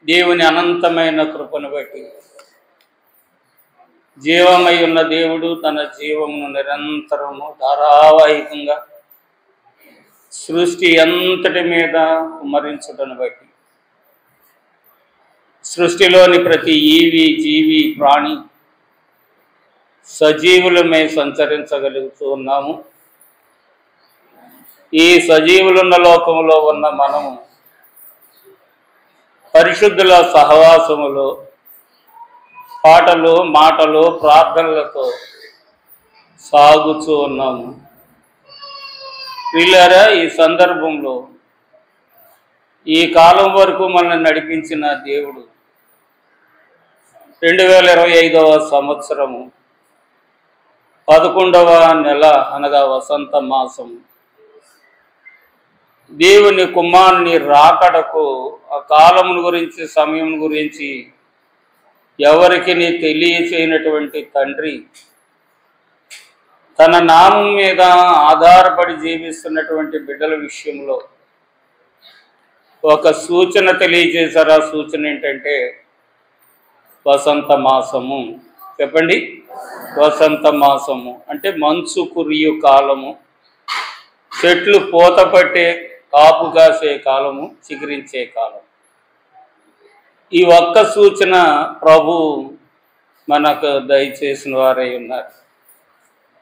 దేవుని అనంతమైన కృపను బట్టి జీవమై ఉన్న దేవుడు తన జీవమును నిరంతరము ధారావాహికంగా సృష్టి అంతటి మీద కుమ్మరించటను బట్టి సృష్టిలోని ప్రతి జీవి ప్రాణి సజీవులమే సంచరించగలుగుతూ ఉన్నాము. ఈ సజీవులున్న లోకములో ఉన్న మనము పరిశుద్ధుల సహవాసములో పాటలు మాటలు ప్రార్థనలతో సాగుతూ ఉన్నాము. ప్రియులారా, ఈ సందర్భంలో ఈ కాలం వరకు మనల్ని నడిపించిన దేవుడు 2025వ సంవత్సరము 11వ నెల అనగా వసంత మాసము దేవుని కుమారుని రాకడకు ఆ కాలమును గురించి సమయం గురించి ఎవరికి తెలియచేయనటువంటి తండ్రి తన నామం మీద ఆధారపడి జీవిస్తున్నటువంటి బిడ్డల విషయంలో ఒక సూచన తెలియజేశారు. ఆ సూచన ఏంటంటే వసంత మాసము. చెప్పండి, వసంత మాసము అంటే మంచు కురియు కాలము, చెట్లు పూత పట్టే కాపు కాసే కాలము, చిగురించే కాలం. ఈ ఒక్క సూచన ప్రభు మనకు దయచేసిన వారై ఉన్నారు.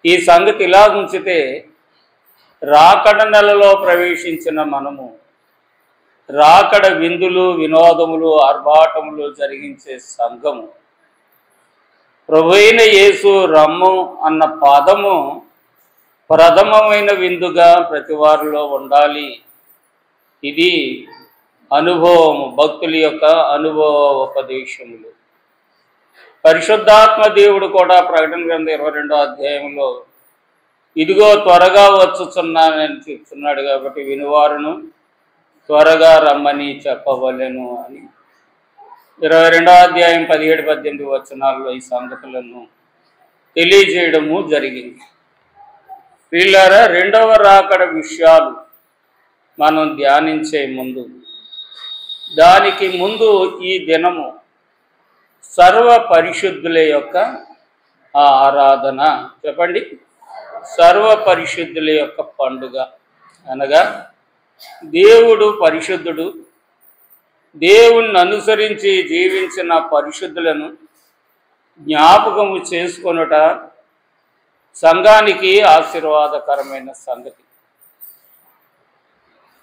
ఈ సంగతి ఇలా ఉంచితే రాకడ నెలలో ప్రవేశించిన మనము రాకడ విందులు వినోదములు ఆర్భాటములు జరిగించే సంఘము ప్రభువైన యేసు రమ్ము అన్న పదము ప్రథమమైన విందుగా ప్రతి వారిలో ఉండాలి. ఇది అనుభవము, భక్తుల యొక్క అనుభవ ఉపదేశములు. పరిశుద్ధాత్మ దేవుడు కూడా ప్రకటన గ్రంథం 22వ అధ్యాయంలో ఇదిగో త్వరగా వచ్చుచున్నానని చెప్తున్నాడు. కాబట్టి వినువారును త్వరగా రమ్మని చెప్పవలెను అని 22వ అధ్యాయం 17-18 వచనాల్లో ఈ సంగతులను తెలియజేయడము జరిగింది. వీళ్ళారా, రెండవ రాకడ విషయాలు మనం ధ్యానించే ముందు దానికి ముందు ఈ దినము సర్వ పరిశుద్ధుల యొక్క ఆరాధన. చెప్పండి, సర్వ పరిశుద్ధుల యొక్క పండుగ అనగా దేవుడు పరిశుద్ధుడు. దేవుణ్ణి అనుసరించి జీవించిన పరిశుద్ధులను జ్ఞాపకము చేసుకొనుట సంఘానికి ఆశీర్వాదకరమైన సంగతి.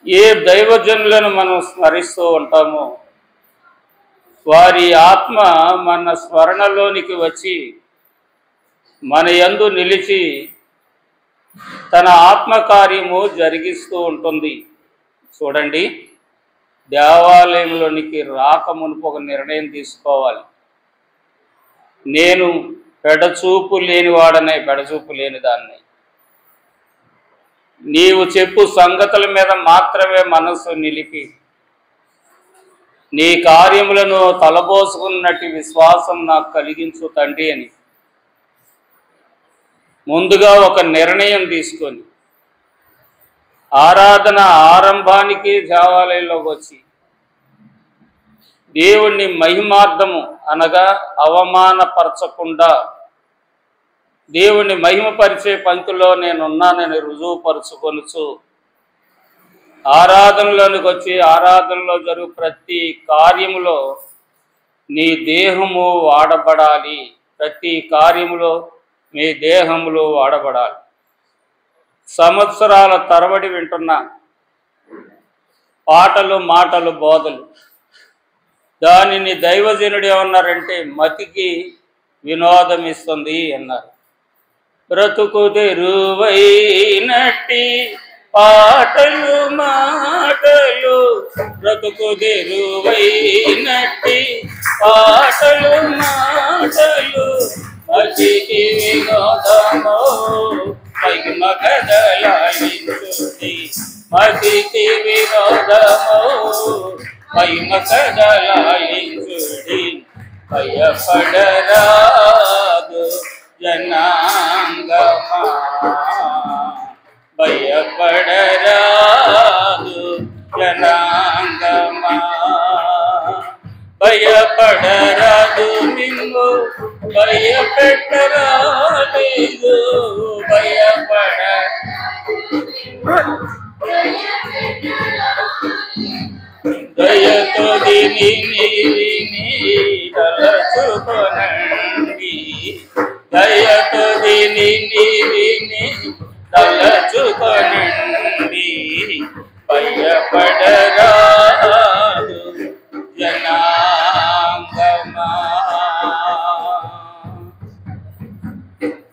ఏ దైవజనులను మనం స్మరిస్తూ ఉంటామో వారి ఆత్మ మన స్మరణలోనికి వచ్చి మన యందు నిలిచి తన ఆత్మకార్యము జరిగిస్తూ ఉంటుంది. చూడండి, దేవాలయంలోనికి రాకమునుపు ఒక నిర్ణయం తీసుకోవాలి. నేను పెడచూపు లేనివాడనే, పెడచూపు లేని దాన్ని. నీవు చెప్పు సంగతుల మీద మాత్రమే మనసు నిలిపి నీ కార్యములను తలబోసుకున్నట్టు విశ్వాసం నాకు కలిగించు తండ్రి అని ముందుగా ఒక నిర్ణయం తీసుకొని ఆరాధన ఆరంభానికి దేవాలయంలోకి వచ్చి దేవుణ్ణి మహిమార్థము అనగా అవమానపరచకుండా దేవుణ్ణి మహిమపరిచే పంక్తిలో నేనున్నానని రుజువుపరుచుకొనుచు ఆరాధనలోనికి వచ్చి ఆరాధనలో జరుగు ప్రతి కార్యములో నీ దేహము వాడబడాలి. ప్రతి కార్యములో మీ దేహములో వాడబడాలి. సంవత్సరాల తరబడి వింటున్న పాటలు మాటలు బోధలు దానిని దైవజనుడు ఏమన్నారంటే మతికి వినోదం ఇస్తుంది అన్నారు. బ్రతుకు తెరువైనట్టి పాటలు మాటలు, బ్రతుకు తెరువైనట్టి పాటలు మాటలు, మతికి వినోదము మహిమ కదలాయించుడి, మతికి వినోదము మహిమ కదలాయించుడి. భయపడరాదు జనాంగమా, భయపడరాదు జనాంగమా, భయపడరాదు నిన్ను భయపెట్టరాలేదు భయపడ దయతో దీని తలచుకొనండి దయతో దీని తలచుకొనండి భయపడరాదు జనాంగమా.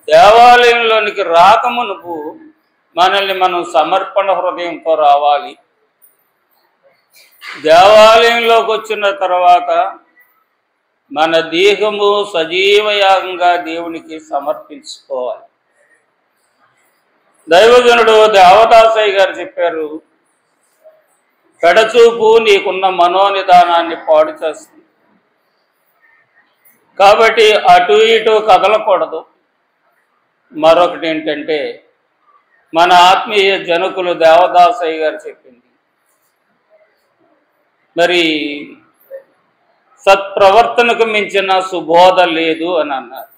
దేవాలయంలోనికి రాకమునుపు మనల్ని మనం సమర్పణ హృదయంతో రావాలి. దేవాలయంలోకి వచ్చిన తర్వాత మన దేహము సజీవయాగంగా దేవునికి సమర్పించుకోవాలి. దైవజనుడు దేవదాసయ్య గారు చెప్పారు, పెడచూపు నీకున్న మనోనిదానాన్ని పాడు చేస్తుంది. కాబట్టి అటు ఇటు కదలకూడదు. మరొకటి ఏంటంటే మన ఆత్మీయ జనకులు దేవదాసయ్య గారు చెప్పింది, మరి సత్ప్రవర్తనకు మించిన సుబోధ లేదు అని అన్నారు.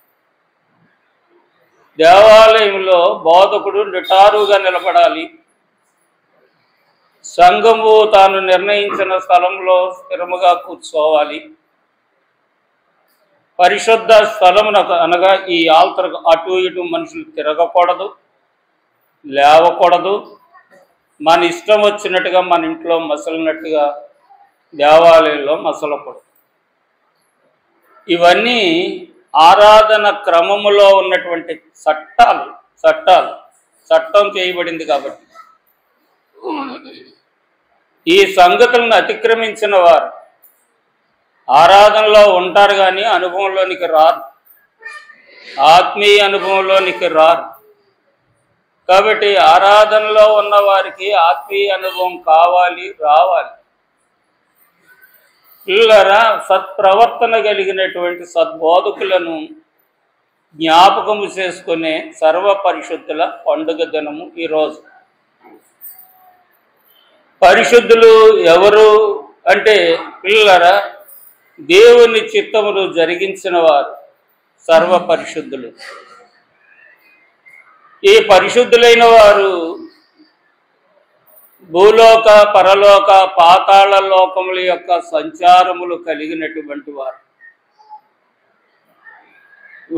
దేవాలయంలో బోధకుడు నిటారుగా నిలబడాలి. సంఘము తాను నిర్ణయించిన స్థలంలో స్థిరముగా కూర్చోవాలి. పరిశుద్ధ స్థలమునకు అనగా ఈ ఆల్తరకు అటు ఇటు మనుషులు తిరగకూడదు, లేవకూడదు. మన ఇష్టం వచ్చినట్టుగా మన ఇంట్లో మసలినట్టుగా దేవాలయంలో మసలకూడదు. ఇవన్నీ ఆరాధన క్రమములో ఉన్నటువంటి చట్టం చేయబడింది. కాబట్టి ఈ సంగతులను అతిక్రమించిన వారు ఆరాధనలో ఉంటారు కానీ అనుభవంలోనికి రారు, ఆత్మీయ అనుభవంలోనికి రారు. కాబట్టి ఆరాధనలో ఉన్న వారికి ఆత్మీయ అనుభవం కావాలి, రావాలి. పిల్లరా, సత్ప్రవర్తన కలిగినటువంటి సద్బోధకులను జ్ఞాపకము చేసుకునే సర్వపరిశుద్ధుల పండుగ దినము ఈరోజు. పరిశుద్ధులు ఎవరు అంటే పిల్లరా, దేవుని చిత్తమును జరిగించిన వారు సర్వపరిశుద్ధులు. ఈ పరిశుద్ధులైన వారు భూలోక పరలోక పాతాళ లోకముల యొక్క సంచారములు కలిగినటువంటి వారు.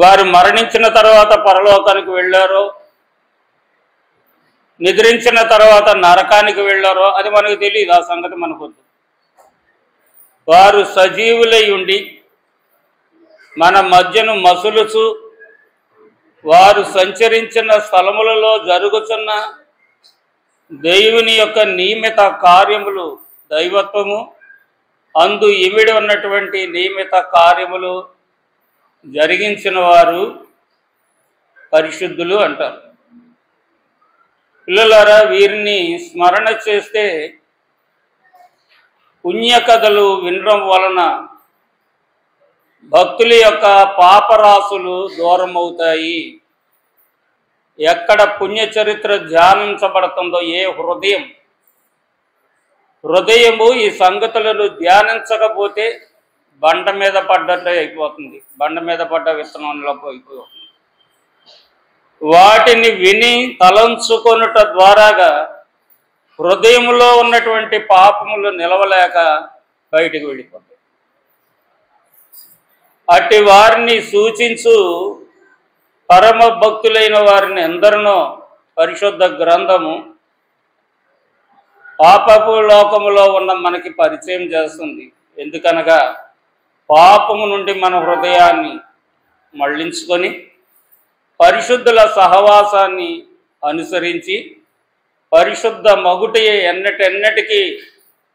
వారు మరణించిన తర్వాత పరలోకానికి వెళ్ళారో, నిద్రించిన తర్వాత నరకానికి వెళ్ళారో అది మనకు తెలియదు. ఆ సంగతి మనకు వద్దు. వారు సజీవులై ఉండి మన మధ్యను మసులుచు వారు సంచరించిన స్థలములలో జరుగుతున్న దేవుని యొక్క నియమిత కార్యములు, దైవత్వము అందు ఇమిడి ఉన్నటువంటి నియమిత కార్యములు జరిగించిన వారు పరిశుద్ధులు అంటారు. పిల్లలారా, వీరిని స్మరణ చేస్తే పుణ్యకథలు వినడం వలన భక్తుల యొక్క పాపరాశులు దూరం అవుతాయి. ఎక్కడ పుణ్యచరిత్ర ధ్యానించబడుతుందో ఏ హృదయము ఈ సంగతులను ధ్యానించకపోతే బండ మీద పడ్డట్టు అయిపోతుంది. బండ మీద పడ్డ విత్తనంలో అయిపోతుంది. వాటిని విని తలంచుకొనుట ద్వారాగా హృదయంలో ఉన్నటువంటి పాపములు నిలవలేక బయటికి వెళ్ళిపోతాయి. అట్టి వారిని సూచించు పరమ భక్తులైన వారిని ఎందరినో పరిశుద్ధ గ్రంథము పాపపు లోకములో ఉన్న మనకి పరిచయం చేస్తుంది. ఎందుకనగా పాపము నుండి మన హృదయాన్ని మళ్లించుకొని పరిశుద్ధుల సహవాసాన్ని అనుసరించి పరిశుద్ధ మగుటి ఎన్నటెన్నటికీ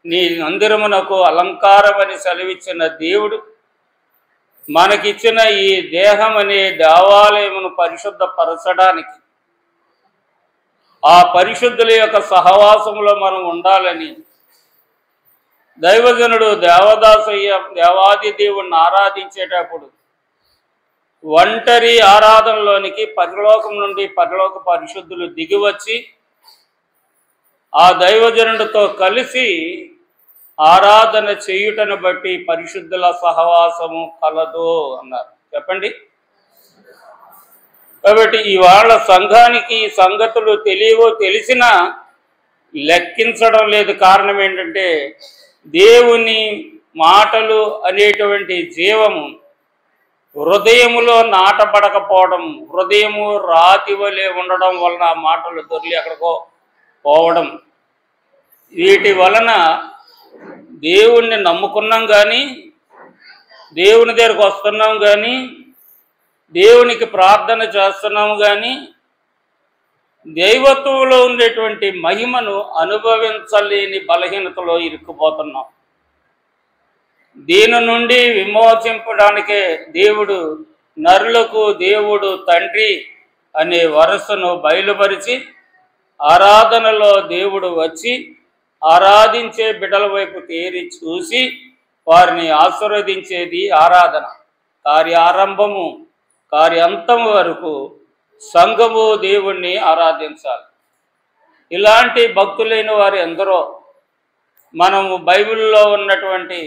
నీ మందిరమునకు అలంకారమని సెలవిచ్చిన దేవుడు మనకిచ్చిన ఈ దేహం అనే దేవాలయమును పరిశుద్ధపరచడానికి, ఆ పరిశుద్ధుల యొక్క సహవాసములో మనం ఉండాలని దైవజనుడు దేవదాసయ్య దేవాది దేవుణ్ణి ఆరాధించేటప్పుడు ఒంటరి ఆరాధనలోనికి పరలోకం నుండి పరలోక పరిశుద్ధులు దిగివచ్చి ఆ దైవజనుడితో కలిసి ఆరాధన చేయుటను బట్టి పరిశుద్ధుల సహవాసము కలదు అన్నారు. చెప్పండి. కాబట్టి ఇవాళ సంఘానికి ఈ సంగతులు తెలియవో తెలిసినా లెక్కించడం లేదు. కారణం ఏంటంటే దేవుని మాటలు అనేటువంటి జీవము హృదయములో నాటబడకపోవడం, హృదయము రాతి వలె ఉండడం వలన ఆ మాటలు దొర్లి ఎక్కడికో పోవడం, వీటి వలన దేవుణ్ణి నమ్ముకున్నాం కానీ, దేవుని దగ్గరకు వస్తున్నాం కానీ, దేవునికి ప్రార్థన చేస్తున్నాము కానీ, దైవత్వంలో ఉండేటువంటి మహిమను అనుభవించలేని బలహీనతలో ఇరుక్కుపోతున్నాం. దీని నుండి విమోచింపడానికే దేవుడు నరులకు దేవుడు తండ్రి అనే వరసను బయలుపరిచి ఆరాధనలో దేవుడు వచ్చి ఆరాధించే బిడ్డల వైపు తేరి చూసి వారిని ఆశీర్వదించేది ఆరాధన. కార్యారంభము కార్యాంతము వరకు సంఘము దేవుణ్ణి ఆరాధించాలి. ఇలాంటి భక్తులైన వారు ఎందరో మనము బైబిల్లో ఉన్నటువంటి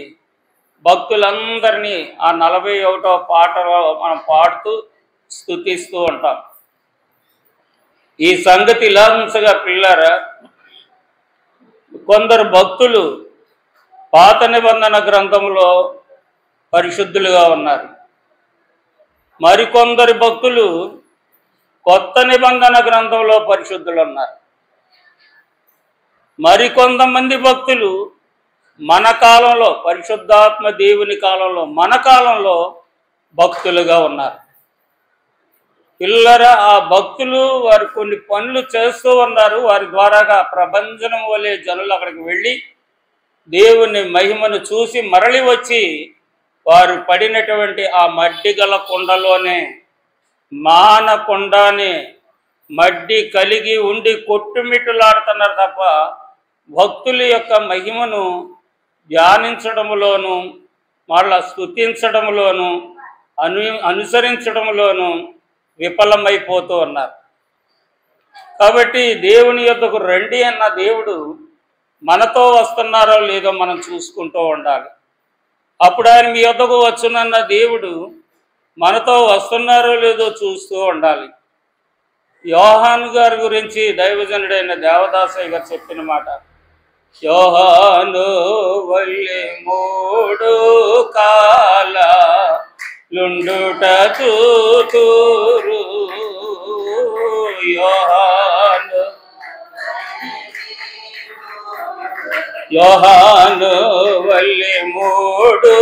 భక్తులందరినీ ఆ 41వ పాటలో మనం పాడుతూ స్తుతిస్తూ ఉంటాం. ఈ సంగతి ఇలా ఉంచగా పిల్లారా, కొందరు భక్తులు పాత నిబంధన గ్రంథంలో పరిశుద్ధులుగా ఉన్నారు. మరికొందరు భక్తులు కొత్త నిబంధన గ్రంథంలో పరిశుద్ధులు ఉన్నారు. మరికొంతమంది భక్తులు మన కాలంలో, పరిశుద్ధాత్మ దేవుని కాలంలో, మన కాలంలో భక్తులుగా ఉన్నారు. పిల్లరా, ఆ భక్తులు వారు కొన్ని పనులు చేస్తూ ఉన్నారు. వారి ద్వారాగా ప్రభంజనం వలె జనులు అక్కడికి వెళ్ళి దేవుని మహిమను చూసి మరలి వచ్చి వారు పడినటువంటి ఆ మడ్డి గల కుండలోనే మానకుండానే మడ్డి కలిగి ఉండి కొట్టుమిట్టులాడుతున్నారు తప్ప భక్తుల యొక్క మహిమను ధ్యానించడంలోనూ వాళ్ళ స్తుతించడంలోనూ అనుసరించడంలోనూ విఫలమైపోతూ ఉన్నారు. కాబట్టి దేవుని యొద్దకు రండి అన్న దేవుడు మనతో వస్తున్నారో లేదో మనం చూసుకుంటూ ఉండాలి. అప్పుడు ఆయన మీ యొద్దకు వచ్చునన్న దేవుడు మనతో వస్తున్నారో లేదో చూస్తూ ఉండాలి. యోహాను గారి గురించి దైవజనుడైన దేవదాసయ్య గారు చెప్పిన మాట, యోహాను వల్లే 3 కాలాలుండుట చూతురు. యోహాను వల్లే 3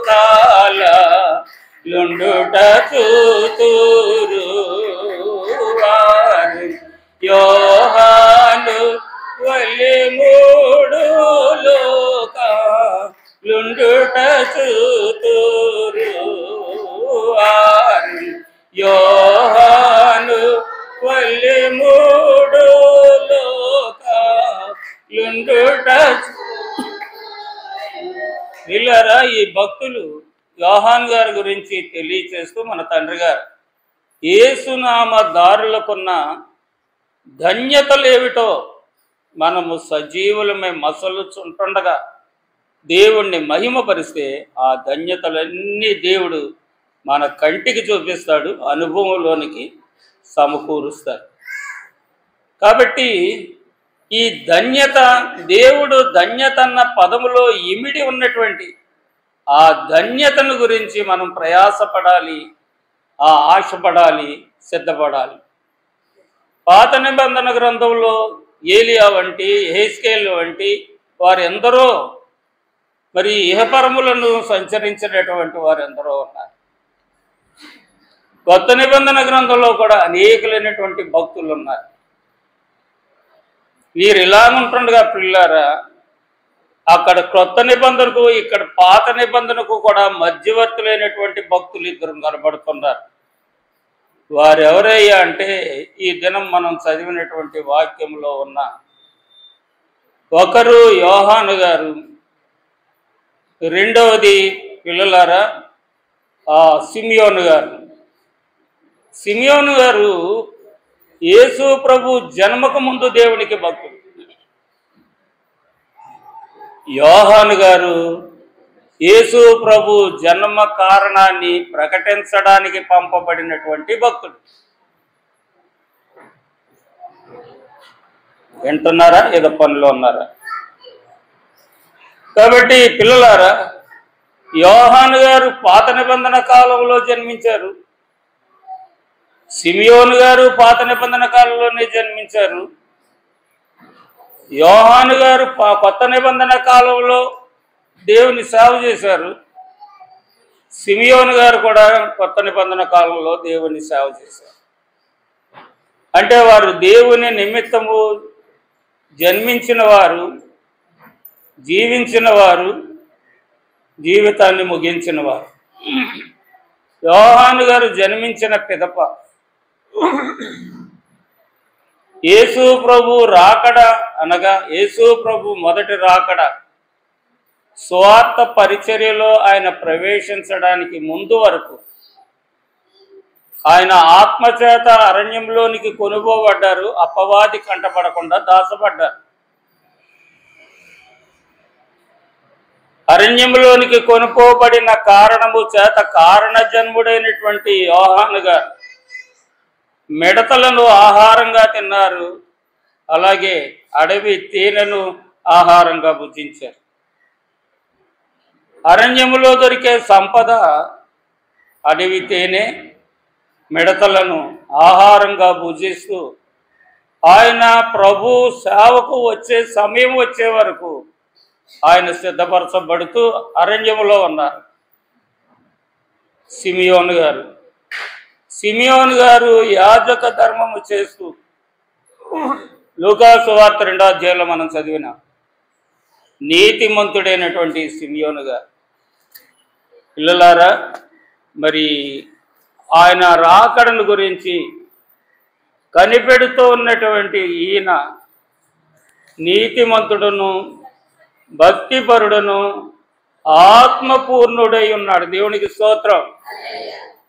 కాలాలుండుట చూతురు. యోహాను వల్లే 3 లోకాలుండుట చూతురు. యోహాను వల్లే 3 లోకాలుండుట. వీళ్ళరా, ఈ భక్తులు యోహాన్ గారి గురించి తెలియచేస్తూ మన తండ్రి గారు యేసునామ దారులకున్న ధన్యతలేమిటో మనము సజీవులమై మసలుచుంటుండగా దేవుణ్ణి మహిమపరిస్తే ఆ ధన్యతలన్నీ దేవుడు మన కంటికి చూపిస్తాడు, అనుభవంలోనికి సమకూరుస్తాడు. కాబట్టి ఈ ధన్యత, దేవుడు ధన్యత అన్న పదములో ఇమిడి ఉన్నటువంటి ఆ ధన్యతను గురించి మనం ప్రయాసపడాలి, ఆ ఆశపడాలి, సిద్ధపడాలి. పాత నిబంధన గ్రంథంలో ఏలియా వంటి, యెహెజ్కేలు వంటి వారు ఎందరో, మరి ఇహపరములను సంచరించినటువంటి వారు ఎందరో ఉన్నారు. కొత్త నిబంధన గ్రంథంలో కూడా అనేకులైనటువంటి భక్తులు ఉన్నారు. వీరు ఇలా ఉంటుండగా పిల్లారా, అక్కడ కొత్త నిబంధనకు, ఇక్కడ పాత నిబంధనకు కూడా మధ్యవర్తులైనటువంటి భక్తులు ఇద్దరు కనబడుతున్నారు. వారు ఎవరయ్యా అంటే, ఈ దినం మనం చదివినటువంటి వాక్యంలో ఉన్న ఒకరు యోహాను గారు, రెండవది పిల్లలారా సిమియోను గారు. సిమియోను గారు యేసు ప్రభు జన్మకు ముందు దేవునికి భక్తుడు. యోహాను గారు యేసు ప్రభు జన్మ కారణాన్ని ప్రకటించడానికి పంపబడినటువంటి భక్తుడు. వింటున్నారా? ఏదో పనిలో ఉన్నారా? కాబట్టి పిల్లలారా, యోహాను గారు పాత నిబంధన కాలంలో జన్మించారు. సిమియోను గారు పాత నిబంధన కాలంలోనే జన్మించారు. యోహాను గారు కొత్త నిబంధన కాలంలో దేవుని సేవ చేశారు. సిమియోను గారు కూడా కొత్త నిబంధన కాలంలో దేవుని సేవ చేశారు. అంటే వారు దేవుని నిమిత్తము జన్మించిన వారు, జీవించిన వారు, జీవితాన్ని ముగించిన వారు. యోహాను గారు జన్మించిన పిదప యేసు ప్రభు రాకడ అనగా యేసు ప్రభు మొదటి రాకడ స్వార్థ పరిచర్యలో ఆయన ప్రవేశించడానికి ముందు వరకు ఆయన ఆత్మచేత అరణ్యంలోనికి కొనుగోబడ్డారు. అపవాది కంటపడకుండా దాచబడ్డారు. అరణ్యంలోనికి కొనుక్కోబడిన కారణము చేత కారణ జన్ముడైనటువంటి యోహాను గారు మిడతలను ఆహారంగా తిన్నారు. అలాగే అడవి తేనెను ఆహారంగా భుజించారు. అరణ్యములో దొరికే సంపద అడవి తేనె, మిడతలను ఆహారంగా భుజిస్తూ ఆయన ప్రభు సేవకు వచ్చే సమయం వచ్చే వరకు ఆయన సిద్ధపరచబడుతూ అరణ్యములో ఉన్నారు. సిమియోను గారు యాజక ధర్మము చేస్తూ లూకా సువార్త 2వ అధ్యాయంలో మనం చదివిన నీతిమంతుడైనటువంటి సిమియోను గారు. పిల్లలారా, మరి ఆయన రాకడను గురించి కనిపెడుతూ ఉన్నటువంటి ఈయన నీతిమంతుడును, భక్తిపరుడును, ఆత్మపూర్ణుడై ఉన్నాడు. దేవునికి స్తోత్రం.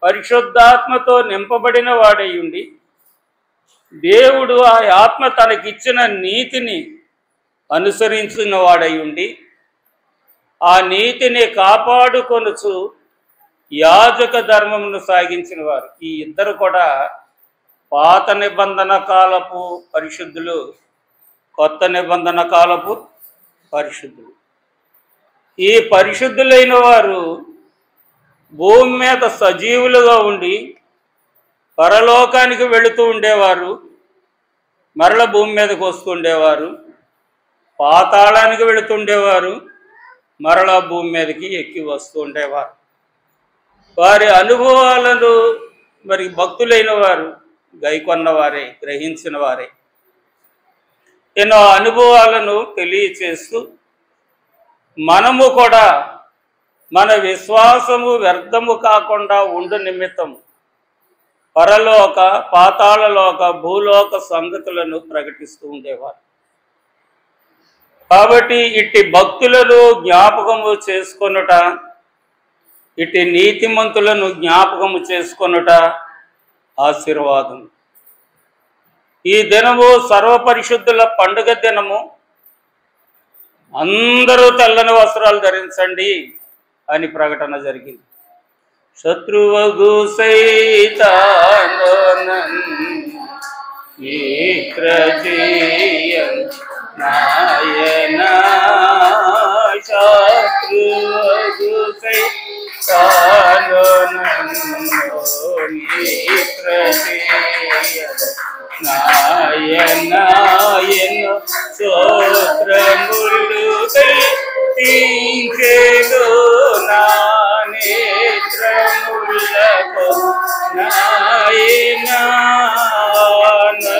పరిశుద్ధాత్మతో నింపబడిన వాడై ఉండి దేవుడు ఆ ఆత్మ తనకిచ్చిన నీతిని అనుసరించిన వాడై ఉండి ఆ నీతిని కాపాడుకొనుచు యాజక ధర్మమును సాగించిన వారు. ఈ ఇద్దరు కూడా పాత నిబంధన కాలపు పరిశుద్ధులు, కొత్త నిబంధన కాలపు పరిశుద్ధులు. ఈ పరిశుద్ధులైన వారు భూమి మీద సజీవులుగా ఉండి పరలోకానికి వెళుతూ ఉండేవారు, మరల భూమి మీదకి వస్తుండేవారు, పాతాళానికి వెళుతుండేవారు, మరలా భూమి మీదకి ఎక్కి వస్తూ ఉండేవారు. వారి అనుభవాలను మరి భక్తులైన వారు గైకొన్న వారే, గ్రహించిన వారే ఎన్నో అనుభవాలను తెలియచేస్తూ మనము కూడా మన విశ్వాసము వ్యర్థము కాకుండా ఉండు నిమిత్తం పరలోక, పాతాళలోక, భూలోక సంగతులను ప్రకటిస్తూ ఉండేవారు. కాబట్టి ఇట్టి భక్తులను జ్ఞాపకము చేసుకొనుట, ఇట్టి నీతిమంతులను జ్ఞాపకము చేసుకొనుట ఆశీర్వాదం. ఈ దినము సర్వపరిశుద్ధుల పండుగ దినము. అందరూ తెల్లని వస్త్రాలు ధరించండి అని ప్రకటన జరిగింది. శత్రువగు సైతానోనన్ ఈక్రజీయన్ నాయనా, శత్రువగు సైతానోనన్ ఈక్రజీయన్ నాయనా, ఎన్నో స్తోత్రములు తీంచెను నా నేత్రములకు నాయనా నందు.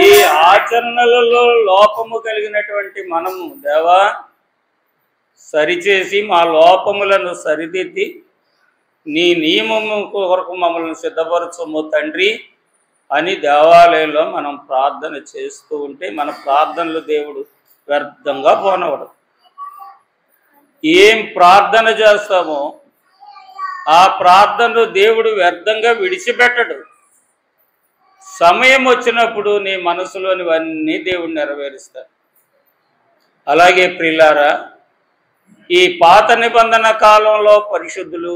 ఈ ఆచరణలలో లోపము కలిగినటువంటి మనము దేవా సరిచేసి మా లోపములను సరిదిద్ది నీ నియమము కొరకు మమ్మల్ని సిద్ధపరచము తండ్రి అని దేవాలయంలో మనం ప్రార్థన చేస్తూ ఉంటే మన ప్రార్థనలు దేవుడు వ్యర్థంగా పోనవడు. ఏం ప్రార్థన చేస్తామో ఆ ప్రార్థనను దేవుడు వ్యర్థంగా విడిచిపెట్టడు. సమయం వచ్చినప్పుడు నీ మనసులోనివన్నీ దేవుడు నెరవేరుస్తాడు. అలాగే ప్రియులారా, ఈ పాత నిబంధన కాలంలో పరిశుద్ధులు,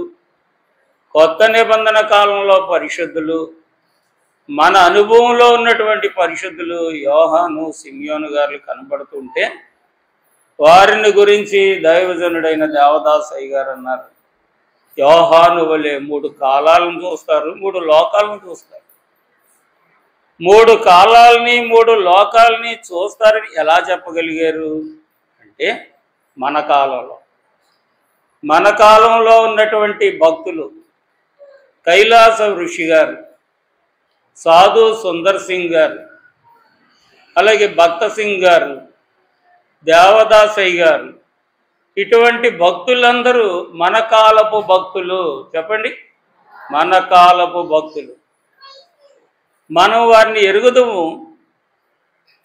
కొత్త నిబంధన కాలంలో పరిశుద్ధులు, మన అనుభవంలో ఉన్నటువంటి పరిశుద్ధులు యోహాను, సిమియోను గారు కనబడుతుంటే వారిని గురించి దైవజనుడైన దేవదాసయ్య గారు అన్నారు, యోహాను వలె 3 కాలాలను చూస్తారు, 3 లోకాలను చూస్తారు. 3 కాలాలని 3 లోకాలని చూస్తారని ఎలా చెప్పగలిగారు అంటే, మన కాలంలో ఉన్నటువంటి భక్తులు కైలాస ఋషి గారు, సాధు సుందర్ సింగ్ గారు, అలాగే భక్త సింగ్ గారు, దేవదాసయ్య గారు, ఇటువంటి భక్తులందరూ మన కాలపు భక్తులు. చెప్పండి, మన కాలపు భక్తులు. మనం వారిని ఎరుగుదము.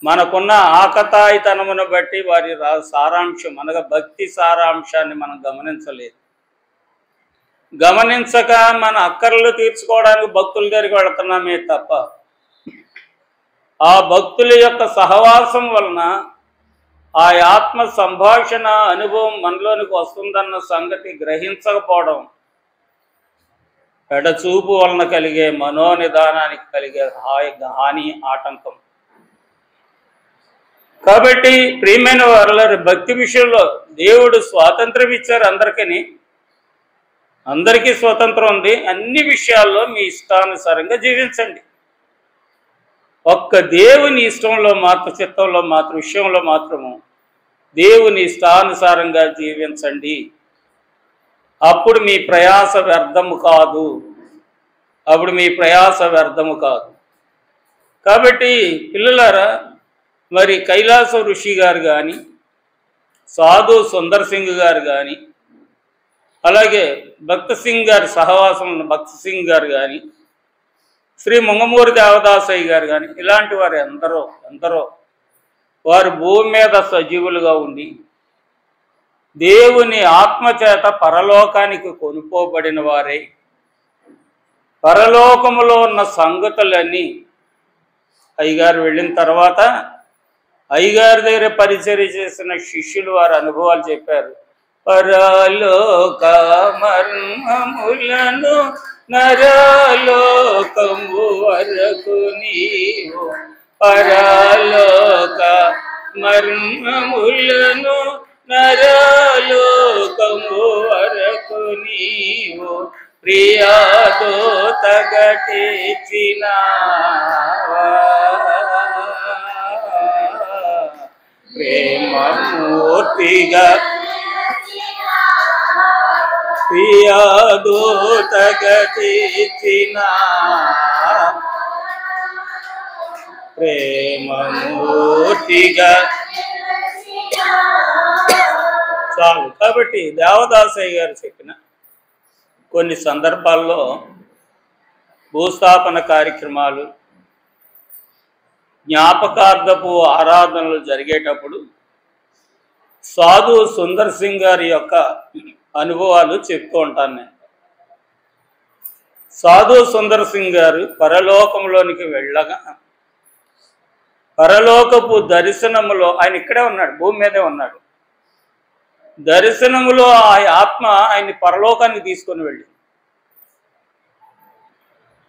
మనకున్న ఆకతాయితనమును బట్టి వారి సారాంశం అనగా భక్తి సారాంశాన్ని మనం గమనించలేదు. గమనించక మన అక్కర్లు తీర్చుకోవడానికి భక్తుల దగ్గరికి వెళుతున్నామే తప్ప ఆ భక్తుల యొక్క సహవాసం వలన ఆ ఆత్మ సంభాషణ అనుభవం మనలోనికి వస్తుందన్న సంగతి గ్రహించకపోవడం ఎడచూపు వలన కలిగే మనోనిదానానికి కలిగే హాని, ఆటంకం. కాబట్టి ప్రియమైన వారు, భక్తి విషయంలో దేవుడు స్వాతంత్రం ఇచ్చారు అందరికీ స్వతంత్రం ఉంది. అన్ని విషయాల్లో మీ ఇష్టానుసారంగా జీవించండి. ఒక్క దేవుని ఇష్టంలో మాత్రం, చిత్తంలో మాత్రం, విషయంలో మాత్రము దేవుని ఇష్టానుసారంగా జీవించండి. అప్పుడు మీ ప్రయాస వ్యర్థము కాదు. కాబట్టి పిల్లలారా, మరి కైలాస ఋషి గారు కానీ, సాధు సుందర్ సింగ్ గారు కానీ, అలాగే భక్త సింగ్ గారి సహవాసం భక్త సింగ్ గారు కానీ, శ్రీ ముంగమూరి దేవదాసయ్య గారు కానీ, ఇలాంటి వారు ఎందరో వారు భూమి మీద సజీవులుగా ఉండి దేవుని ఆత్మచేత పరలోకానికి కొనుక్కోబడిన వారే. పరలోకములో ఉన్న సంగతులన్నీ అయ్యగారు వెళ్ళిన తర్వాత అయ్యగారి దగ్గర పరిచర్య చేసిన శిష్యులు వారి అనుభవాలు చెప్పారు. పరలోక మర్మములను నరలోకము వరకు నీవు, పరలోక మర్మములను నరలోకము వరకు నీవు ప్రియాదోతగటిచినావా, ప్రేమమూర్తిగా ప్రియాదోతగటిచినా, ప్రేమమూర్తిగా చాలు. కాబట్టి దేవదాసయ్య గారు చెప్పిన కొన్ని సందర్భాల్లో భూస్థాపన కార్యక్రమాలు, జ్ఞాపకార్థపు ఆరాధనలు జరిగేటప్పుడు సాధు సుందర్ సింగ్ గారి యొక్క అనుభవాలు చెప్తూ ఉంటాను నేను. సాధు సుందర్ సింగ్ గారు పరలోకంలోనికి వెళ్ళగా పరలోకపు దర్శనములో, ఆయన ఇక్కడే ఉన్నాడు, భూమి మీదే ఉన్నాడు, దర్శనములో ఆ ఆత్మ ఆయన్ని పరలోకానికి తీసుకొని వెళ్ళి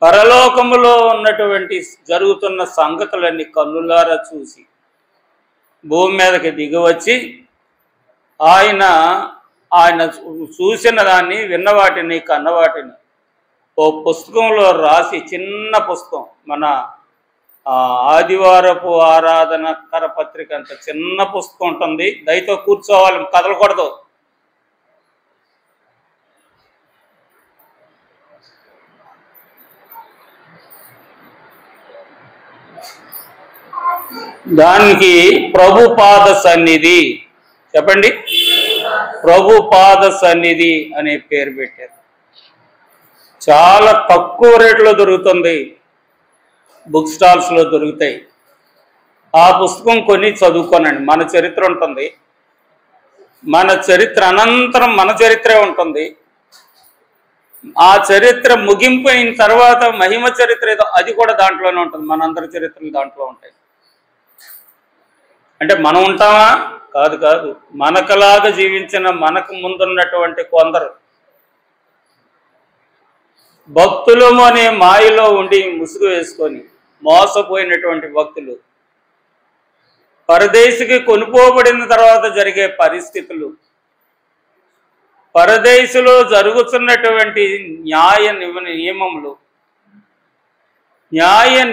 పరలోకములో ఉన్నటువంటి జరుగుతున్న సంగతులన్నీ కన్నులారా చూసి భూమి మీదకి దిగివచ్చి ఆయన చూసిన దాన్ని, విన్నవాటిని, కన్నవాటిని ఓ పుస్తకంలో రాసి, చిన్న పుస్తకం, మన ఆదివారపు ఆరాధన కరపత్రిక అంత చిన్న పుస్తకం ఉంటుంది. దయతో కూర్చోవాలి, కదలకూడదు. దానికి ప్రభుపాద సన్నిధి, చెప్పండి, ప్రభుపాద సన్నిధి అనే పేరు పెట్టారు. చాలా తక్కువ రేట్లో దొరుకుతుంది, బుక్ స్టాల్స్లో దొరుకుతాయి. ఆ పుస్తకం కొని చదువుకోనండి. మన చరిత్ర ఉంటుంది, మన చరిత్ర అనంతరం మన చరిత్రే ఉంటుంది. ఆ చరిత్ర ముగింపు అయిన తర్వాత మహిమ చరిత్ర ఏదో అది కూడా దాంట్లోనే ఉంటుంది. మనందరి చరిత్రలు దాంట్లో ఉంటాయి. అంటే మనం ఉంటామా? కాదు కాదు. మనకలాగా జీవించిన మనకు ముందున్నటువంటి కొందరు భక్తులము అనే మాయలో ఉండి ముసుగు వేసుకొని మోసపోయినటువంటి భక్తులు, పరదేశికి కొనుపోబడిన తర్వాత జరిగే పరిస్థితులు, పరదేశంలో జరుగుతున్నటువంటి న్యాయ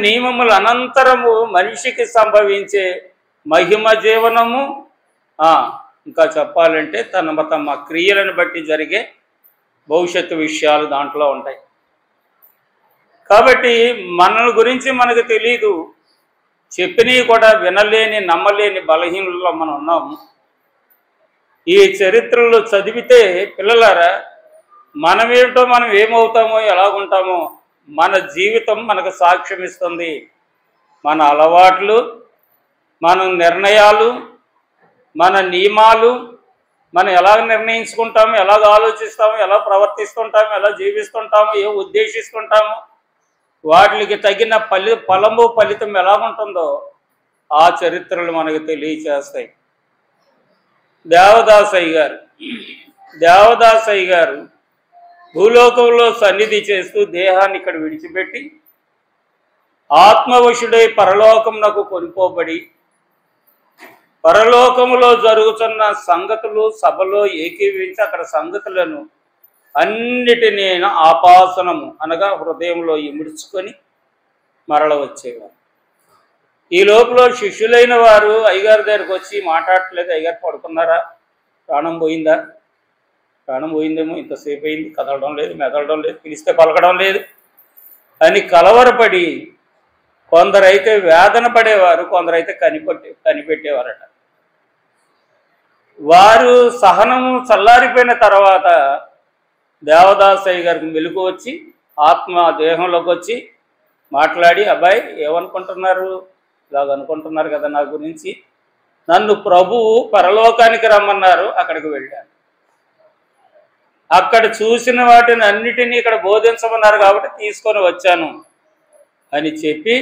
నియమములు అనంతరము మనిషికి సంభవించే మహిమ జీవనము, ఇంకా చెప్పాలంటే తమ క్రియలను బట్టి జరిగే భవిష్యత్తు విషయాలు దాంట్లో ఉంటాయి. కాబట్టి మన గురించి మనకు తెలీదు, చెప్పినవి కూడా వినలేని నమ్మలేని బలహీనలో మనం ఉన్నాము. ఈ చరిత్రలు చదివితే పిల్లలారా, మనమేమిటో మనం ఏమవుతామో ఎలాగుంటామో మన జీవితం మనకు సాక్ష్యం ఇస్తుంది. మన అలవాట్లు, మన నిర్ణయాలు, మన నియమాలు, మనం ఎలా నిర్ణయించుకుంటాము, ఎలాగ ఆలోచిస్తాము, ఎలా ప్రవర్తిస్తుంటాము, ఎలా జీవిస్తుంటాము, ఏ ఉద్దేశిస్తుంటాము, వాటికి తగిన ఫలితం ఎలాగుంటుందో ఆ చరిత్రలు మనకు తెలియచేస్తాయి. దేవదాసయ్య గారు భూలోకంలో సన్నిధి చేస్తూ దేహాన్ని ఇక్కడ విడిచిపెట్టి ఆత్మవశుడై పరలోకమునకు కొనిపోబడి పరలోకములో జరుగుతున్న సంగతులు సభలో ఏకీవించి అక్కడ సంగతులను అన్నిటినీ ఆపాసనము అనగా హృదయంలో ఇముడ్చుకొని మరల వచ్చేవారు. ఈ లోపల శిష్యులైన వారు అయ్యగారి దగ్గరకు వచ్చి మాట్లాడట్లేదు. అయ్యగారు పడుకున్నారా? ప్రాణం పోయిందా? ప్రాణం పోయిందేమో, ఇంతసేపు అయింది, కదలడం లేదు, మెదలడం లేదు, పిలిస్తే పలకడం లేదు అని కలవరపడి కొందరైతే వేదన పడేవారు, కొందరైతే కనిపెట్టేవారట. వారు సహనము చల్లారిపోయిన తర్వాత దేవదాసయ్య గారికి మెలుకు వచ్చి ఆత్మ దేహంలోకి వచ్చి మాట్లాడి, అబ్బాయి ఏమనుకుంటున్నారు? ఇలాగ అనుకుంటున్నారు కదా నా గురించి, నన్ను ప్రభువు పరలోకానికి రమ్మన్నారు, అక్కడికి వెళ్ళాను, అక్కడ చూసిన వాటిని అన్నిటినీ ఇక్కడ బోధించమన్నారు కాబట్టి తీసుకొని వచ్చాను అని చెప్పి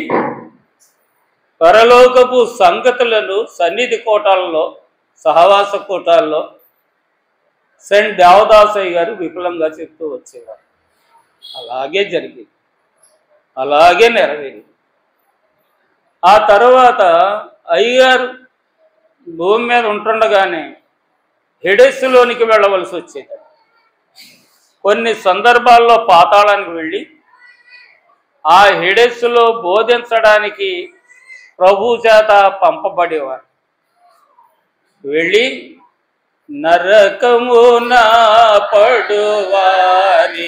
పరలోకపు సంగతులను సన్నిధి కోటాలలో, సహవాస కోటాల్లో సెయింట్ దేవదాసయ్య గారు విపులంగా చెప్తూ వచ్చేవారు. అలాగే జరిగింది, అలాగే నెరవేరింది. ఆ తర్వాత అయ్యగారు భూమి మీద ఉంటుండగానే హెడెస్లోనికి వెళ్ళవలసి వచ్చేది. కొన్ని సందర్భాల్లో పాతాళానికి వెళ్ళి ఆ హెడెస్లో బోధించడానికి ప్రభు చేత పంపబడేవారు. వెళ్ళి నరకమున పడువారిని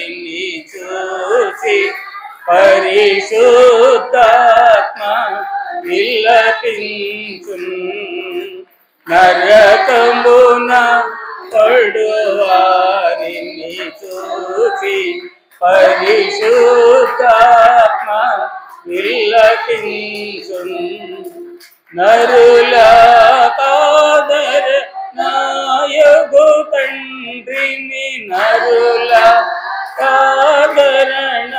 చూసి పరిశుద్ధాత్మ విలపించున్. నరకమున పడువారిని చూసి పరిశుద్ధాత్మ విలపించున్. నరుల కాదర నాయగు తండ్రిని, నరుల కాదరణాయగు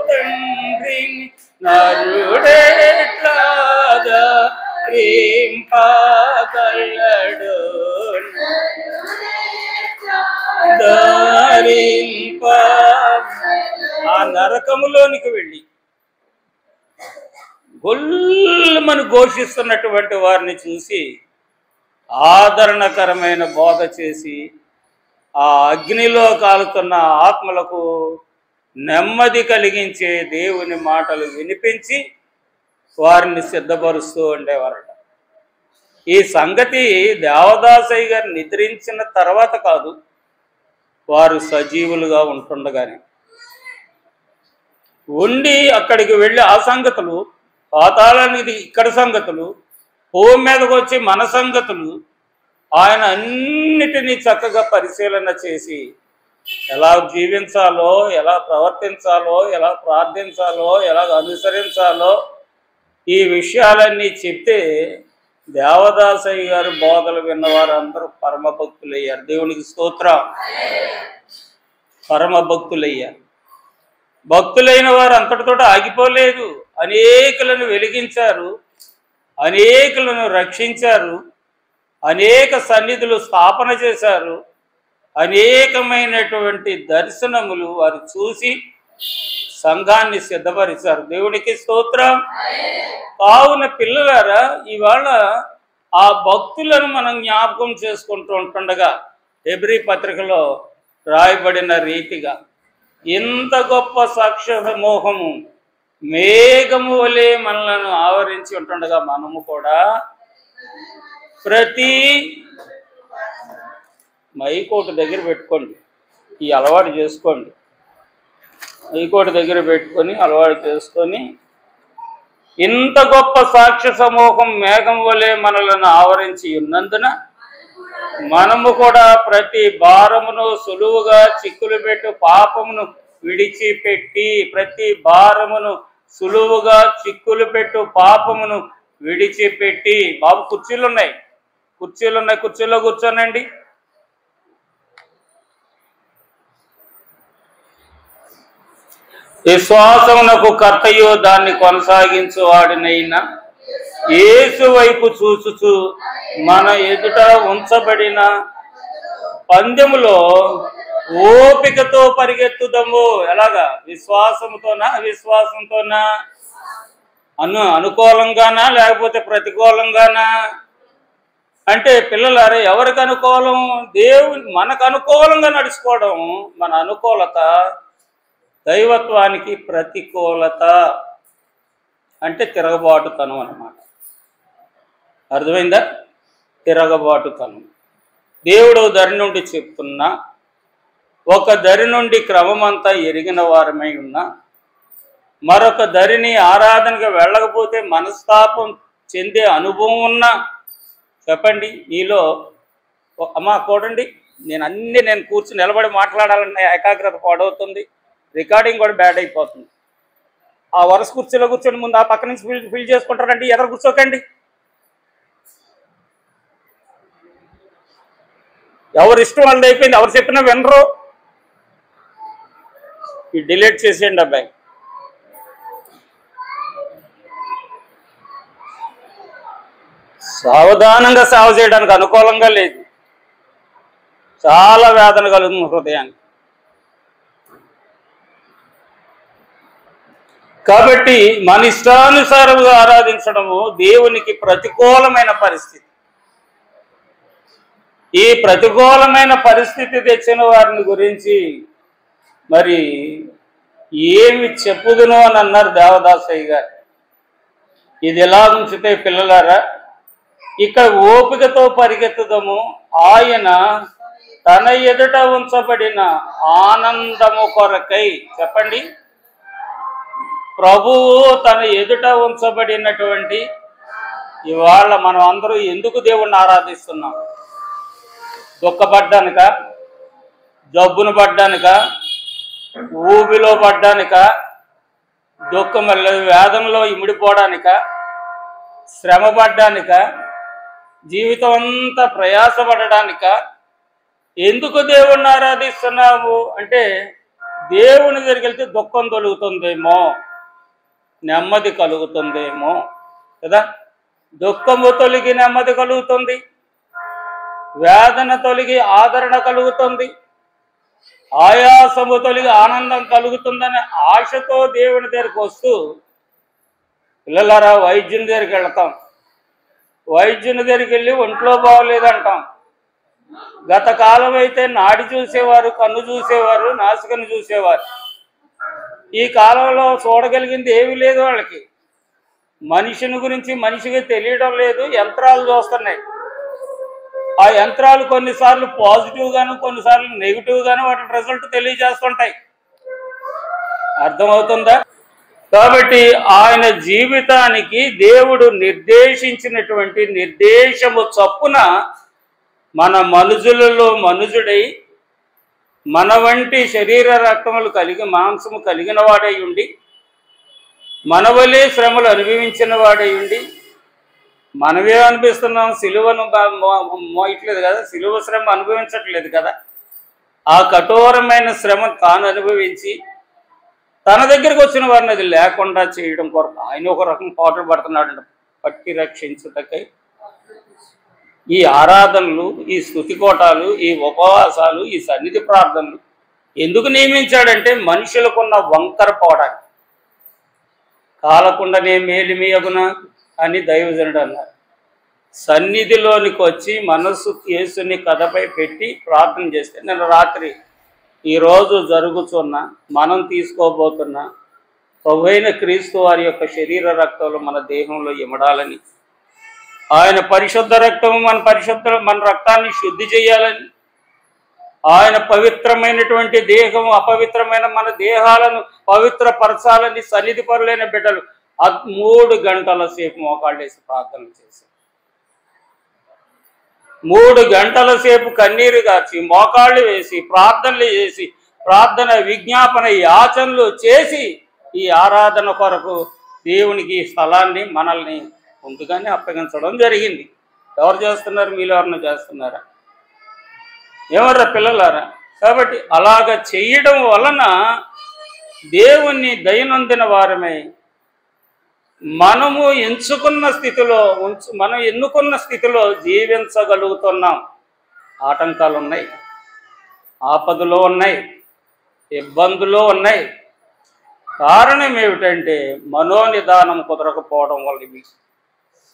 తండ్రిని, నరుడెట్లాగా ప్రేంపగలడు, దారింప. ఆ నరకములోనికి వెళ్ళి గొల్లమని ఘోషిస్తున్నటువంటి వారిని చూసి ఆదరణకరమైన బోధ చేసి ఆ అగ్నిలో కాలుతున్న ఆత్మలకు నెమ్మది కలిగించే దేవుని మాటలు వినిపించి వారిని సిద్ధపరుస్తూ ఉండేవారట. ఈ సంగతి దేవదాసయ్య గారు నిద్రించిన తర్వాత కాదు, వారు సజీవులుగా ఉంటుండగానే ఉండి అక్కడికి వెళ్ళి ఆ సంగతులు, పాతాళానికి ఇక్కడ సంగతులు, భూమి మీదకి వచ్చి మన సంగతులు ఆయన అన్నిటినీ చక్కగా పరిశీలన చేసి ఎలా జీవించాలో, ఎలా ప్రవర్తించాలో, ఎలా ప్రార్థించాలో, ఎలా అనుసరించాలో ఈ విషయాలన్నీ చెప్తే దేవదాసయ్య గారు బోధలు విన్నవారు అందరూ పరమభక్తులయ్యారు. దేవునికి స్తోత్రం. పరమ భక్తులయ్యారు. భక్తులైన వారు అంతటితో ఆగిపోలేదు. అనేకులను వెలిగించారు, అనేకులను రక్షించారు, అనేక సన్నిధులు స్థాపన చేశారు, అనేకమైనటువంటి దర్శనములు వారు చూసి సంఘాన్ని సిద్ధపరిచారు. దేవునికి స్తోత్రం. కావున పిల్లలారా, ఇవాళ ఆ భక్తులను మనం జ్ఞాపకం చేసుకుంటూ ఉంటుండగా హెబ్రీ పత్రికలో రాయబడిన రీతిగా ఇంత గొప్ప సాక్ష్య సమూహము మేఘము వలె మనలను ఆవరించి ఉంటుండగా మనము కూడా ప్రతి మైకోటి దగ్గర పెట్టుకోండి, ఈ అలవాటు చేసుకోండి. మైకోటి దగ్గర పెట్టుకొని అలవాటు చేసుకొని, ఇంత గొప్ప సాక్ష్య సమూహం మేఘం వలె మనలను ఆవరించి ఉన్నందున మనము కూడా ప్రతి భారమును సులువుగా చిక్కులు పెట్టు పాపమును విడిచిపెట్టి, ప్రతి భారమును సులువుగా చిక్కులు పెట్టు పాపమును విడిచిపెట్టి. బాబు కుర్చీలు ఉన్నాయి, కుర్చీలో కూర్చోనండి. విశ్వాసమునకు కర్తయు దాన్ని కొనసాగించు వాడినైనా యేసు వైపు చూచుచు మన ఎదుట ఉంచబడిన పందెములో ఓపికతో పరిగెత్తుదము. ఎలాగా? విశ్వాసంతోనా అవిశ్వాసంతోనా? అనుకూలంగానా లేకపోతే ప్రతికూలంగానా? అంటే పిల్లలారా, ఎవరికి అనుకూలం? దేవుని మనకు అనుకూలంగా నడుచుకోవడం మన అనుకూలత, దైవత్వానికి ప్రతికూలత అంటే తిరగబాటుతనం అన్నమాట. అర్థమైందా? తిరగబాటుతనం. దేవుడు దరి నుండి చెప్తున్నా, ఒక దరి నుండి క్రమమంతా ఎరిగిన వారమై ఉన్నా, మరొక దరిని ఆరాధనగా వెళ్ళకపోతే మనస్తాపం చెందే అనుభవం ఉన్నా, చెప్పండి మీలో. అమ్మా చూడండి, నేను కూర్చుని నిలబడి మాట్లాడాలన్న ఏకాగ్రత పాడవుతుంది, రికార్డింగ్ కూడా బ్యాడ్ అయిపోతుంది. ఆ వరుస కుర్చీలో కూర్చొని ముందు ఆ పక్క నుంచి ఫిల్ చేసుకుంటారండి, ఎదురు కూర్చోకండి. ఎవరు ఇష్టం వాళ్ళది అయిపోయింది, ఎవరు చెప్పినా వినరు. ఈ డిలీట్ చేసేయండి అబ్బాయి. సావధానంగా సేవ చేయడానికి అనుకూలంగా లేదు, చాలా వేదన కలుగుతుంది హృదయానికి. కాబట్టి మన ఇష్టానుసారంగా ఆరాధించడము దేవునికి ప్రతికూలమైన పరిస్థితి. ఈ ప్రతికూలమైన పరిస్థితి తెచ్చిన వారిని గురించి మరి ఏమి చెప్పుదును అని అన్నారు దేవదాసయ్య గారు. ఇది ఎలా ఉంచితే పిల్లలారా, ఇక్కడ ఓపికతో పరిగెత్తుదము, ఆయన తన ఎదుట ఉంచబడిన ఆనందము కొరకై. చెప్పండి, ప్రభువు తన ఎదుట ఉంచబడినటువంటి ఇవాళ మనం అందరూ ఎందుకు దేవుణ్ణి ఆరాధిస్తున్నాం? దుఃఖపడ్డానిక, జబ్బును పడ్డానిక, ఊబిలో పడ్డానిక, దుఃఖం వేదంలో ఇమిడిపోవడానిక, శ్రమ పడ్డానిక, జీవితం అంతా ప్రయాసపడడానిక? ఎందుకు దేవుణ్ణి ఆరాధిస్తున్నాము అంటే, దేవుని దగ్గరికి వెళ్తే దుఃఖం తొలుగుతుందేమో, నెమ్మది కలుగుతుందేమో కదా. దుఃఖము తొలగి నెమ్మది కలుగుతుంది, వేదన తొలగి ఆదరణ కలుగుతుంది, ఆయాసము తొలగి ఆనందం కలుగుతుందనే ఆశతో దేవుని దగ్గరికి వస్తూ, పిల్లలారా వైద్యుని దగ్గరికి వెళ్తాం. వైద్యుని దగ్గరికి వెళ్ళి ఒంట్లో బాగోలేదంటాం. గత కాలం అయితే నాడి చూసేవారు, కన్ను చూసేవారు, నాసికను చూసేవారు. ఈ కాలంలో చూడగలిగింది ఏమీ లేదు వాళ్ళకి. మనిషిని గురించి మనిషిగా తెలియడం లేదు, యంత్రాలు చూస్తున్నాయి. ఆ యంత్రాలు కొన్నిసార్లు పాజిటివ్గాను, కొన్నిసార్లు నెగిటివ్గాను వాటి రిజల్ట్ తెలియజేస్తుంటాయి. అర్థమవుతుందా? కాబట్టి ఆయన జీవితానికి దేవుడు నిర్దేశించినటువంటి నిర్దేశము చొప్పున మన మనుజులలో మనుజుడై, మన వంటి శరీర రక్తములు కలిగి మాంసము కలిగిన వాడై ఉండి, మన వలే శ్రమలు అనుభవించిన వాడై ఉండి, మనమే అనిపిస్తున్నాం సిలువను మోయట్లేదు కదా, సిలువ శ్రమ అనుభవించట్లేదు కదా. ఆ కఠోరమైన శ్రమ తాను అనుభవించి తన దగ్గరికి వచ్చిన వారిని అది లేకుండా చేయడం కొరకు ఆయన ఒక రకం పాటలు పడుతున్నాడు. పట్టి రక్షించుటకై ఈ ఆరాధనలు, ఈ స్తుతికోటాలు, ఈ ఉపవాసాలు, ఈ సన్నిధి ప్రార్థనలు ఎందుకు నియమించాడంటే మనుషులకున్న వంకర పోవడానికి. కాలకుండానే మేలిమియగున అని దైవజనుడు అన్నారు. సన్నిధిలోనికి వచ్చి మనస్సు యేసుని కథపై పెట్టి ప్రార్థన చేస్తే, నేను రాత్రి ఈరోజు జరుగుతున్న మనం తీసుకోబోతున్న ప్రభువైన క్రీస్తు వారి యొక్క శరీర రక్తాలు మన దేహంలో ఇమడాలని, ఆయన పరిశుద్ధ రక్తము మన రక్తాన్ని శుద్ధి చేయాలని, ఆయన పవిత్రమైనటువంటి దేహం అపవిత్రమైన మన దేహాలను పవిత్రపరచాలని సన్నిధి పరులైన బిడ్డలు 3 గంటల సేపు మోకాళ్ళేసి ప్రార్థనలు చేశారు. 3 గంటల సేపు కన్నీరు గార్చి మోకాళ్ళు వేసి ప్రార్థనలు చేసి ప్రార్థన విజ్ఞాపన యాచనలు చేసి ఈ ఆరాధన కొరకు దేవునికి స్థలాన్ని మనల్ని ముందుగానే అప్పగించడం జరిగింది. ఎవరు చేస్తున్నారు? మీలో ఎవరిని చేస్తున్నారా? ఎవరా పిల్లలారా? కాబట్టి అలాగ చేయడం వలన దేవుణ్ణి దయనొందిన వారమై మనము ఎన్నుకున్న స్థితిలో జీవించగలుగుతున్నాం. ఆటంకాలు ఉన్నాయి, ఆపదలు ఉన్నాయి, ఇబ్బందులు ఉన్నాయి. కారణం ఏమిటంటే మనోనిదానం కుదరకపోవడం వల్ల.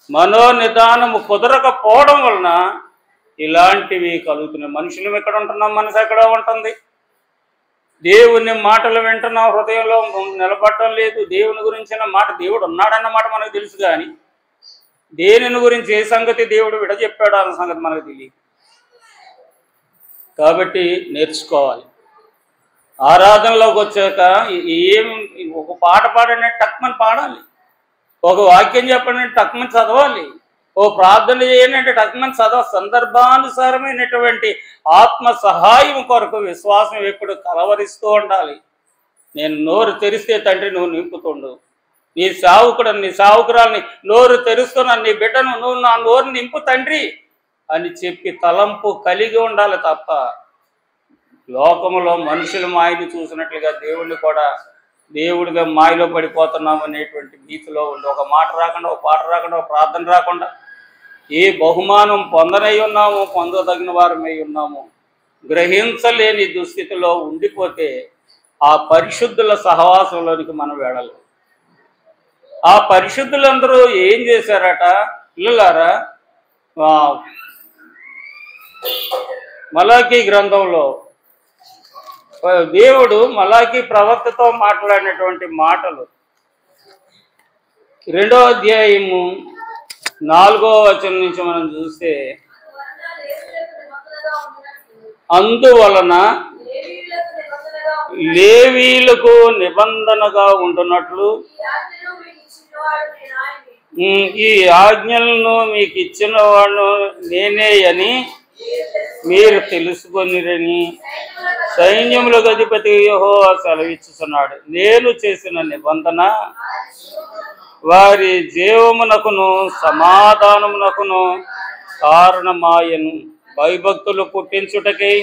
మనోనిదానము కుదరకపోవడం వలన ఇలాంటివి కలుగుతున్నాయి. మనుషులు ఎక్కడ ఉంటున్నాం, మనసు ఎక్కడ ఉంటుంది. దేవుని మాటలు వింటున్నాం, హృదయంలో నిలబడటం లేదు. దేవుని గురించిన మాట, దేవుడు ఉన్నాడన్న మాట మనకు తెలుసు, కానీ దేనిని గురించి ఏ సంగతి దేవుడు విడచెప్పాడు అన్న సంగతి మనకు తెలియదు. కాబట్టి నేర్చుకోవాలి. ఆరాధనలోకి వచ్చాక ఒక పాట పాడండి టక్మని పాడాలి, ఒక వాక్యం చెప్పండి టక్మని చదవాలి, ఓ ప్రార్థన చేయండి అంటే టక్మని సందర్భానుసారమైనటువంటి ఆత్మ సహాయం కొరకు విశ్వాసం ఎప్పుడు కలవరిస్తూ ఉండాలి. నేను నోరు తెరిస్తే తండ్రి నువ్వు నింపుతుండు, నీ సావుకురాల్ని నోరు తెరుస్తున్నాను, నీ బిడ్డను నువ్వు నా నోరు నింపు తండ్రి అని చెప్పి తలంపు కలిగి ఉండాలి తప్ప లోకములో మనుషులు మాయని చూసినట్లుగా దేవుడిని కూడా దేవుడిగా మాయలో పడిపోతున్నాం అనేటువంటి భీతిలో ఉండి ఒక మాట రాకుండా, ఒక పాట రాకుండా, ఒక ప్రార్థన రాకుండా ఏ బహుమానం పొందనై ఉన్నాము, పొందదగిన వారమై ఉన్నాము గ్రహించలేని దుస్థితిలో ఉండిపోతే ఆ పరిశుద్ధుల సహవాసంలోనికి మనం వెళ్ళలేము. ఆ పరిశుద్ధులందరూ ఏం చేశారట పిల్లలారా? మలాకీ గ్రంథంలో దేవుడు మలాకీ ప్రవక్తతో మాట్లాడినటువంటి మాటలు 2వ అధ్యాయము 4వ వచనం నుంచి మనం చూస్తే, అందువలన లేవీయులకు నిబంధనగా ఉంటున్నట్లు ఈ ఆజ్ఞలను మీకు ఇచ్చిన వాడు నేనే అని మీరు తెలుసుకొనిరని సైన్యములకు అధిపతి యెహోవా సెలవిచ్చుచున్నాడు. నేను చేసిన నిబంధన వారి జీవమునకును సమాధానమునకును కారణమాయను. భయభక్తులు పుట్టించుటకై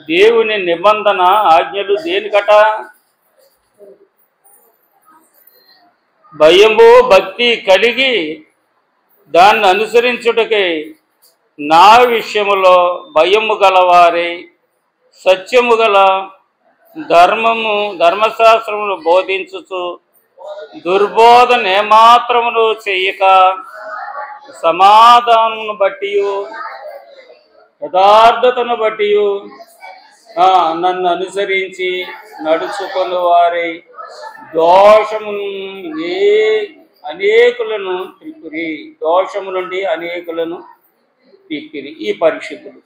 దేవుని నిబంధన ఆజ్ఞలు దేనికట? భయము భక్తి కలిగి దాన్ని అనుసరించుటకై నా విషయములో భయము గలవారే సత్యము గల ధర్మశాస్త్రమును బోధించుచు దుర్బోధన ఏమాత్రమును చెయ్యక సమాధానమును బట్టి యథార్థతను బట్టి నన్ను అనుసరించి నడుచుకుని వారి అనేకులను త్రిపురి, దోషము నుండి అనేకులను తిప్పిరి ఈ పరిశుద్ధులు.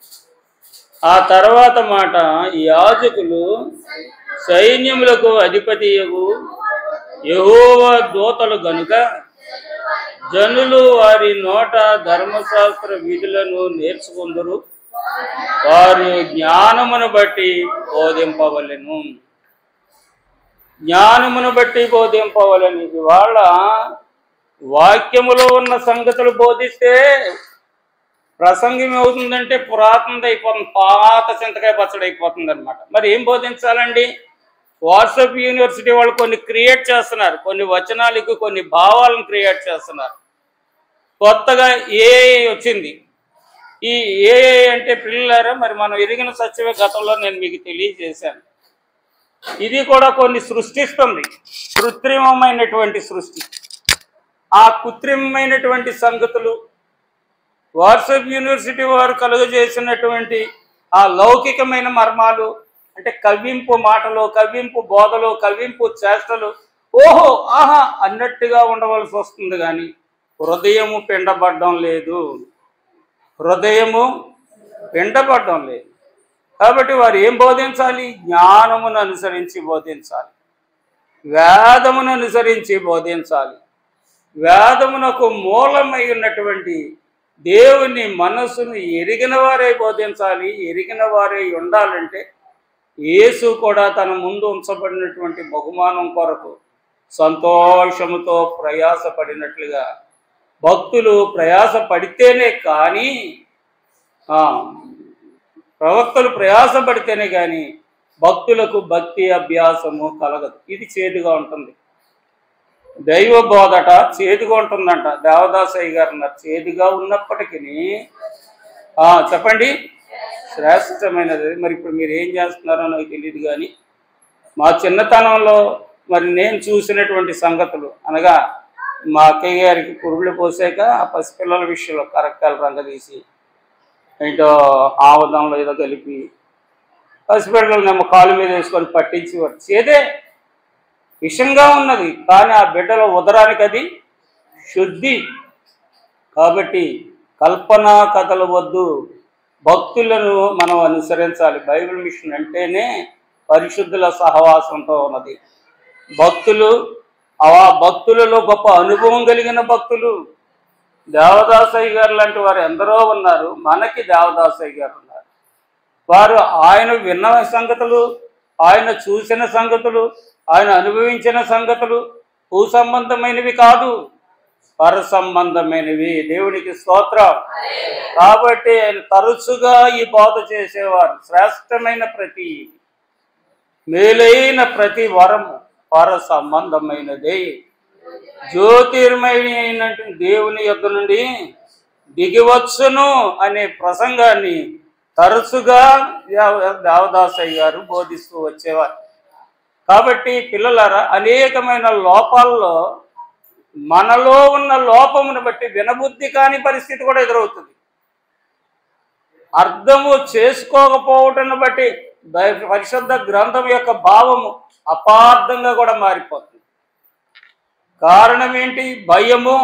ఆ తర్వాత మాట, యాజకులు సైన్యములకు అధిపతియగు యెహోవా దూతలు గనుక జనులు వారి నోట ధర్మశాస్త్ర విధులను నేర్చుకుందరు, వారు జ్ఞానమును బట్టి బోధింపవలెను. జ్ఞానమును బట్టి బోధింపవలని. ఇవాళ వాక్యములో ఉన్న సంగతులు బోధిస్తే ప్రసంగం ఏమవుతుందంటే పురాతనది అయిపోతుంది, పాత చింతకాయ పచ్చడి అయిపోతుంది అనమాట. మరి ఏం బోధించాలండి? వాట్సాప్ యూనివర్సిటీ వాళ్ళు కొన్ని క్రియేట్ చేస్తున్నారు, కొన్ని వచనాలకు కొన్ని భావాలను క్రియేట్ చేస్తున్నారు. కొత్తగా ఏఐ వచ్చింది. ఈ ఏఐ అంటే పిల్లలారా, మరి మనం ఎరిగిన సత్యమే గతంలో నేను మీకు తెలియజేశాను. ఇది కూడా కొన్ని సృష్టిస్తుంది, కృత్రిమమైనటువంటి సృష్టి. ఆ కృత్రిమమైనటువంటి సంగతులు వాట్సాప్ యూనివర్సిటీ వారు కలుగజేసినటువంటి ఆ లౌకికమైన మర్మాలు, అంటే కవ్వింపు మాటలు, కవ్వింపు బోధలు, కవ్వింపు చేష్టలు, ఓహో ఆహా అన్నట్టుగా ఉండవలసి వస్తుంది. కానీ హృదయము పిండబడ్డం లేదు, హృదయము పిండబడ్డం లేదు. కాబట్టి వారు ఏం బోధించాలి? జ్ఞానమును అనుసరించి బోధించాలి, వేదమును అనుసరించి బోధించాలి. వేదమునకు మూలమై ఉన్నటువంటి దేవుని మనస్సును ఎరిగిన వారే బోధించాలి. ఎరిగిన వారే ఉండాలంటే యేసు కూడా తన ముందు ఉంచబడినటువంటి బహుమానం కొరకు సంతోషముతో ప్రయాసపడినట్లుగా భక్తులు ప్రయాసపడితేనే కానీ, ప్రవక్తలు ప్రయాసపడితేనే కానీ భక్తులకు భక్తి అభ్యాసము కలగదు. ఇది చేదుగా ఉంటుంది. దైవ బోధట చేదుగా ఉంటుందంట. దేవదాసయ్య గారు అన్నారు, చేదుగా ఉన్నప్పటికీ చెప్పండి శ్రేష్టమైనది. మరి ఇప్పుడు మీరు ఏం చేస్తున్నారో నాకు తెలియదు, కానీ మా చిన్నతనంలో మరి నేను చూసినటువంటి సంగతులు అనగా, మా అక్కయ్య గారికి పురుగులు పోసాక ఆ పసిపిల్లల విషయంలో కరక్కాయలు రంగదీసి ఏంటో ఆవదంలో ఏదో కలిపి పసిపిల్లలు కాలు మీద వేసుకొని పట్టించేవారు. చేదే విషంగా ఉన్నది, కానీ ఆ బిడ్డల ఉదరానికి అది శుద్ధి. కాబట్టి కల్పనా కథలు వద్దు, భక్తులను మనం అనుసరించాలి. బైబిల్ మిషన్ అంటేనే పరిశుద్ధుల సహవాసంతో ఉన్నది. భక్తులు, ఆ భక్తులలో గొప్ప అనుభవం కలిగిన భక్తులు. దేవదాసయ్య గారు లాంటి వారు ఎందరో ఉన్నారు. మనకి దేవదాసయ్య గారు ఉన్నారు. వారు ఆయన విన్న సంగతులు, ఆయన చూసిన సంగతులు, ఆయన అనుభవించిన సంగతులు భూ సంబంధమైనవి కాదు, పర సంబంధమైనవి. దేవునికి స్తోత్రం. కాబట్టి ఆయన తరచుగా ఈ బోధ చేసేవారు. శ్రేష్టమైన ప్రతి మేలైన ప్రతి వరము పర సంబంధమైనదే, జ్యోతిర్మయ దేవుని యొద్ద నుండి దిగివచ్చును అనే ప్రసంగాన్ని తరచుగా దేవదాసయ్య గారు బోధిస్తూ వచ్చేవారు. కాబట్టి పిల్లలారా, అనేకమైన లోపాల్లో మనలో ఉన్న లోపమును బట్టి వినబుద్ధి కాని పరిస్థితి కూడా ఎదురవుతుంది. అర్థము చేసుకోకపోవటాన్ని బట్టి పరిశుద్ధ గ్రంథం యొక్క భావము అపార్థంగా కూడా మారిపోతుంది. కారణం ఏంటి? భయము,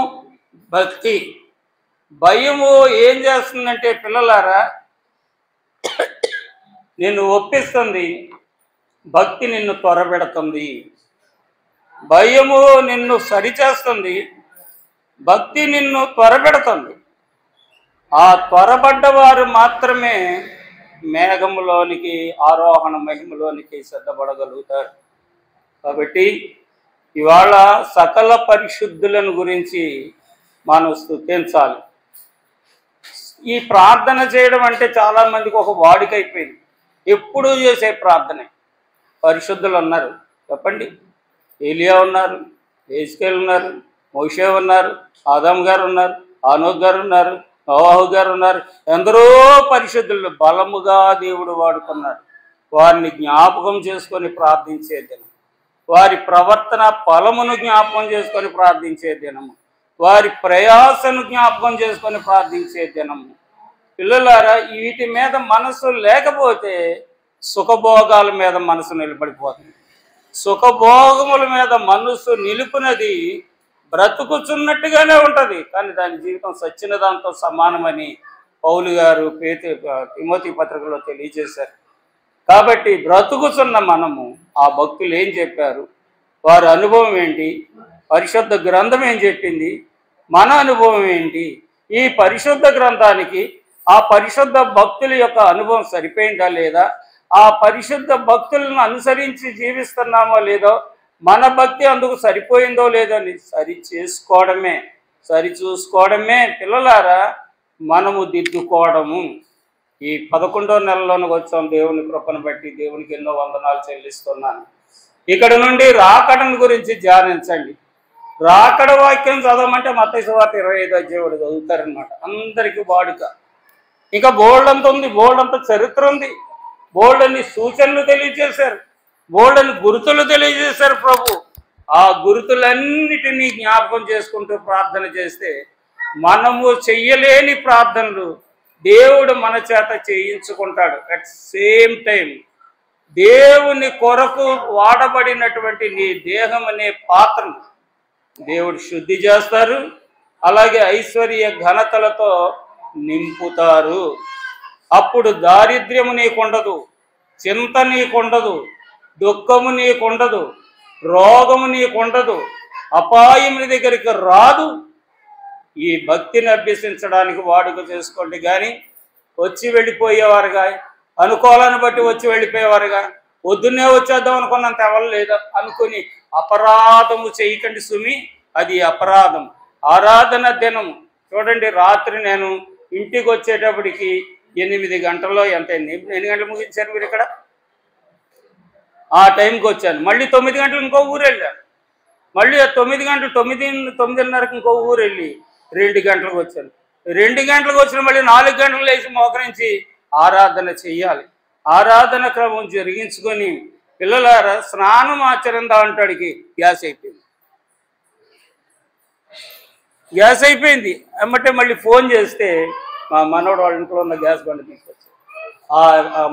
భక్తి. భయము ఏం చేస్తుందంటే పిల్లలారా, నిన్ను ఒప్పిస్తుంది, భక్తి నిన్ను త్వరబెడుతుంది. భయము నిన్ను సరిచేస్తుంది, భక్తి నిన్ను త్వరబెడుతుంది. ఆ త్వరబడ్డవారు మాత్రమే మేఘములోనికి, ఆరోహణ మహిమలోనికి సిద్ధపడగలుగుతారు. కాబట్టి ఇవాళ సకల పరిశుద్ధులను గురించి మనం స్తుతించాలి. ఈ ప్రార్థన చేయడం అంటే చాలామందికి ఒక వాడిక అయిపోయింది. ఎప్పుడూ చేసే ప్రార్థనే. పరిశుద్ధులు ఉన్నారు చెప్పండి. ఏలియా ఉన్నారు, హెజ్కేలు ఉన్నారు, మోషే ఉన్నారు, ఆదాం గారు ఉన్నారు, ఆనోక్ గారు ఉన్నారు, నోవాహు గారు ఉన్నారు. ఎందరో పరిశుద్ధులు బలముగా దేవుడు వాడుకున్నాడు. వారిని జ్ఞాపకం చేసుకొని ప్రార్థించే దినం, వారి ప్రవర్తన ఫలమును జ్ఞాపకం చేసుకొని ప్రార్థించే దినము, వారి ప్రయాసను జ్ఞాపకం చేసుకొని ప్రార్థించే దినము. పిల్లలారా, వీటి మీద మనసు లేకపోతే సుఖభోగాల మీద మనసు నిలబడిపోతుంది. సుఖభోగముల మీద మనసు నిలుపునది బ్రతుకుచున్నట్టుగానే ఉంటుంది, కానీ దాని జీవితం సచ్చిన దాంతో సమానమని పౌలు గారు తిమోతి పత్రికలో తెలియజేశారు. కాబట్టి బ్రతుకుచున్న మనము ఆ భక్తులు ఏం చెప్పారు, వారి అనుభవం ఏంటి, పరిశుద్ధ గ్రంథం ఏం చెప్పింది, మన అనుభవం ఏంటి, ఈ పరిశుద్ధ గ్రంథానికి ఆ పరిశుద్ధ భక్తుల యొక్క అనుభవం సరిపోయిందా లేదా, ఆ పరిశుద్ధ భక్తులను అనుసరించి జీవిస్తున్నామో లేదో, మన భక్తి అందుకు సరిపోయిందో లేదో అని సరి చూసుకోవడమే. పిల్లలారా, మనము దిద్దుకోవడము. ఈ 11వ నెలలోనికి వచ్చాం. దేవుని కృపను బట్టి దేవునికి ఎన్నో వందనాలు చెల్లిస్తున్నాను. ఇక్కడ నుండి రాకడను గురించి ధ్యానించండి. రాకడ వాక్యం చదవమంటే మత్తయి సువార్త 25వ అధ్యాయం చదువుతారనమాట. అందరికీ వాడుక. ఇంకా బోల్డంత ఉంది, బోల్డంత చరిత్ర ఉంది, బోల్డని సూచనలు తెలియజేశారు, బోల్డని గుర్తులు తెలియజేశారు ప్రభు. ఆ గుర్తులన్నిటినీ జ్ఞాపకం చేసుకుంటూ ప్రార్థన చేస్తే మనము చెయ్యలేని ప్రార్థనలు దేవుడు మన చేత చేయించుకుంటాడు. అట్ సేమ్ టైం దేవుని కొరకు వాడబడినటువంటి నీ దేహం అనే పాత్రను దేవుడు శుద్ధి చేస్తారు. అలాగే ఐశ్వర్య ఘనతలతో నింపుతారు. అప్పుడు దారిద్ర్యము నీకుండదు, చింత నీకుండదు, దుఃఖము నీకుండదు, రోగము నీకుండదు, అపాయం నీ దగ్గరికి రాదు. ఈ భక్తిని అభ్యసించడానికి వాడుక చేసుకోండి. కానీ వచ్చి వెళ్ళిపోయేవారుగా, అనుకోవాలని బట్టి వచ్చి వెళ్ళిపోయేవారుగా, పొద్దున్నే వచ్చేద్దాం అనుకున్నంత ఎవరు లేదా అనుకుని అపరాధము చేయకండి సుమి. అది అపరాధం. ఆరాధన దినం చూడండి. రాత్రి నేను ఇంటికి వచ్చేటప్పటికి 8 గంటల్లో ఎంత 8 గంటలు ముగించారు మీరు ఇక్కడ. ఆ టైంకి వచ్చాను. మళ్ళీ 9 గంటలు ఇంకో ఊరు వెళ్ళాను. మళ్ళీ 9 గంటలు 9:30కి ఇంకో ఊరు వెళ్ళి 2 గంటలకు వచ్చాను. 2 గంటలకు వచ్చిన మళ్ళీ 4 గంటలు లేచి మోకరించి ఆరాధన చెయ్యాలి. ఆరాధన క్రమం జరిగించుకొని పిల్లలారా స్నానం ఆచరిందా అంటాడికి గ్యాస్ అయిపోయింది. అమ్మటే మళ్ళీ ఫోన్ చేస్తే మా మనోడు వాళ్ళ ఇంట్లో ఉన్న గ్యాస్ బండి తీసుకొచ్చాను.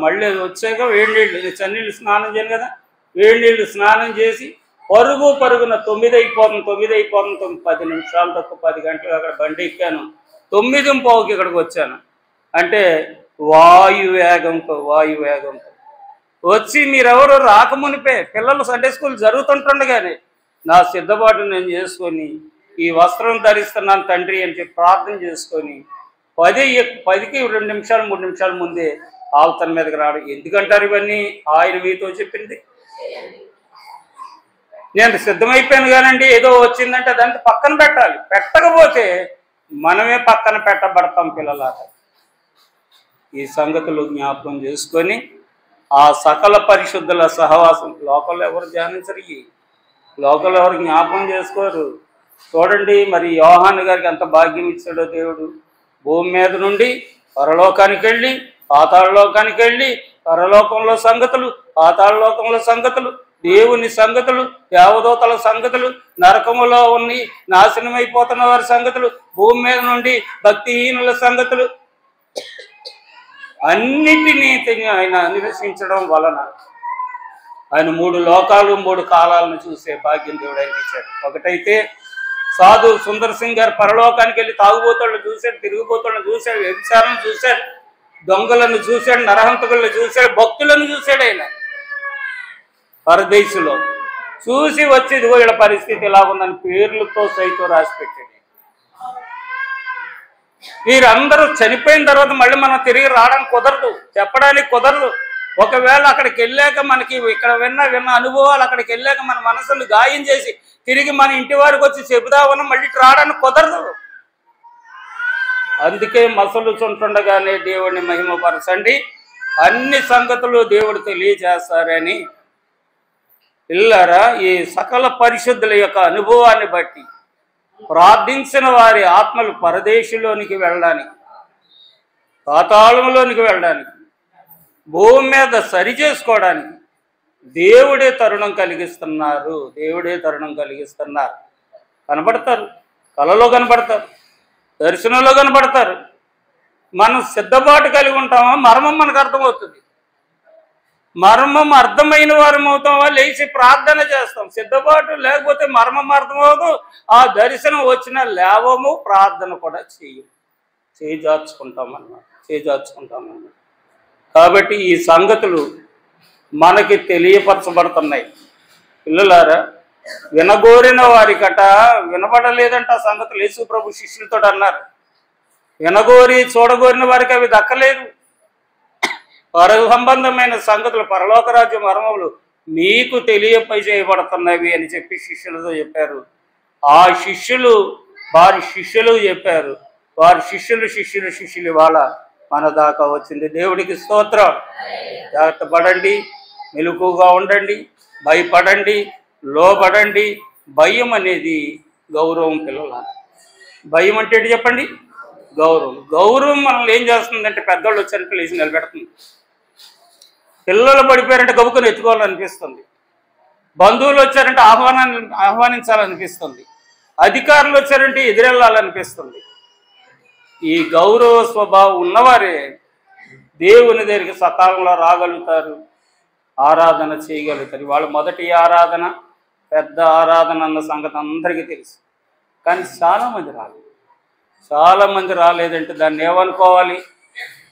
మళ్ళీ వచ్చాక వేడి నీళ్ళు చన్నీళ్ళు స్నానం చేయను కదా, వేడి నీళ్ళు స్నానం చేసి పరుగున 9 అయిపోతుంది. 10 నిమిషాలు తక్కువ 10 గంటలకు అక్కడ బండి ఎక్కాను. 9:15కి ఇక్కడికి వచ్చాను. అంటే వాయువేగంతో వచ్చి మీరెవరు రాకమునిపే పిల్లలు సండే స్కూల్ జరుగుతుంటుండగానే నా సిద్ధపాటు నేను చేసుకొని ఈ వస్త్రం ధరిస్తున్నాను తండ్రి అని చెప్పి ప్రార్థన చేసుకొని 10కి 2 నిమిషాలు 3 నిమిషాల ముందే ఆల్తన్ మీదకి రావడం. ఎందుకంటారు ఇవన్నీ? ఆయన మీతో చెప్పింది. నేను సిద్ధమైపోయాను కానండి, ఏదో వచ్చిందంటే దాన్ని పక్కన పెట్టాలి. పెట్టకపోతే మనమే పక్కన పెట్టబడతాం పిల్లలాగా. ఈ సంగతులు జ్ఞాపకం చేసుకొని ఆ సకల పరిశుద్ధుల సహవాసం లోకల్లో ఎవరు ధ్యానించరు, లోకల్లో ఎవరు జ్ఞాపకం చేసుకోరు. చూడండి మరి యోహాను గారికి ఎంత భాగ్యం ఇచ్చాడో దేవుడు. భూమి మీద నుండి పరలోకానికి వెళ్ళి పాతాళలోకానికి వెళ్ళి పరలోకంలో సంగతులు, పాతాళలోకంలో సంగతులు, దేవుని సంగతులు, దేవదూతల సంగతులు, నరకములో ఉన్ని నాశనమైపోతున్న వారి సంగతులు, భూమి మీద నుండి భక్తిహీనుల సంగతులు అన్నిటినీ ఆయన నిరసించడం వలన ఆయన 3 లోకాలు 3 కాలాలను చూసే భాగ్యం దేవుడు ఆయనకి ఇచ్చాడు. ఒకటైతే సాధు సుందర్ సింగ్ గారు పరలోకానికి వెళ్ళి తాగుబోతులను చూశాడు, తిరిగిపోతులను చూశాడు, వ్యభిచారం చూశాడు, దొంగలను చూశాడు, నరహంతకులను చూశాడు, భక్తులను చూశాడు. ఆయన పరదేశంలో చూసి వచ్చి ఇదిగో వీళ్ళ పరిస్థితి ఎలా ఉందని పేర్లతో సైతం రాసి పెట్టాడు. వీరందరూ చనిపోయిన తర్వాత మళ్ళీ మనం తిరిగి రావడం కుదరదు, చెప్పడానికి కుదరదు. ఒకవేళ అక్కడికి వెళ్ళాక మనకి ఇక్కడ విన్న అనుభవాలు అక్కడికి వెళ్ళాక మన మనసును గాయం చేసి తిరిగి మన ఇంటి వారికి వచ్చి చెబుదామన్నా మళ్ళీ రావడానికి కుదరదు. అందుకే మసలుచుంటుండగానే దేవుడిని మహిమపరచండి, అన్ని సంగతులు దేవుడు తెలియజేస్తారని. పిల్లరా, ఈ సకల పరిశుద్ధుల యొక్క అనుభవాన్ని బట్టి ప్రార్థించిన వారి ఆత్మలు పరదేశంలోనికి వెళ్ళడానికి, పాతాళంలోనికి వెళ్ళడానికి, భూమి మీద సరి చేసుకోవడానికి దేవుడే తరుణం కలిగిస్తున్నారు. కనబడతారు, కలలో కనబడతారు, దర్శనంలో కనబడతారు. మనం సిద్ధపాటు కలిగి ఉంటామా? మర్మం మనకు అర్థమవుతుంది. మర్మం అర్థమైన వారం అవుతామా? లేచి ప్రార్థన చేస్తాం. సిద్ధపాటు లేకపోతే మర్మం అర్థమవుతూ ఆ దర్శనం వచ్చినా లేవము, ప్రార్థన కూడా చేజార్చుకుంటామన్నమాట. కాబట్టి ఈ సంగతులు మనకి తెలియపరచబడుతున్నాయి. పిల్లలారా, వినగోరిన వారికట వినబడలేదంట ఆ సంగతులు. యేసు ప్రభు శిష్యులతో అన్నారు, వినగోరి చూడగోరిన వారికి అవి దక్కలేదు. పర సంబంధమైన సంగతులు, పరలోక రాజ్య మర్మములు మీకు చేయబడుతున్నవి అని చెప్పి శిష్యులతో చెప్పారు. ఆ శిష్యులు వారి శిష్యులు చెప్పారు. వారి శిష్యులు ఇవాళ మన దాకా వచ్చింది. దేవుడికి స్తోత్రం. జాగ్రత్త పడండి, మెలకుగా ఉండండి, భయపడండి, లోబడండి. భయం అనేది గౌరవం పిల్లల. భయం అంటే ఏంటి చెప్పండి? గౌరవం మనల్ని ఏం చేస్తుందంటే పెద్దవాళ్ళు వచ్చారంటే లేచి నిలబెడుతుంది. పిల్లలు పడిపోయారంటే గబుకుని ఎత్తుకోవాలనిపిస్తుంది. బంధువులు వచ్చారంటే ఆహ్వానించాలనిపిస్తుంది. అధికారులు వచ్చారంటే ఎదురెళ్ళాలనిపిస్తుంది. ఈ గౌరవ స్వభావం ఉన్నవారే దేవుని దగ్గరికి సకాలంలో రాగలుగుతారు, ఆరాధన చేయగలుగుతారు. వాళ్ళ మొదటి ఆరాధన పెద్ద ఆరాధన అన్న సంగతి అందరికీ తెలుసు. కానీ చాలామంది రాలేదంటే దాన్ని ఏమనుకోవాలి?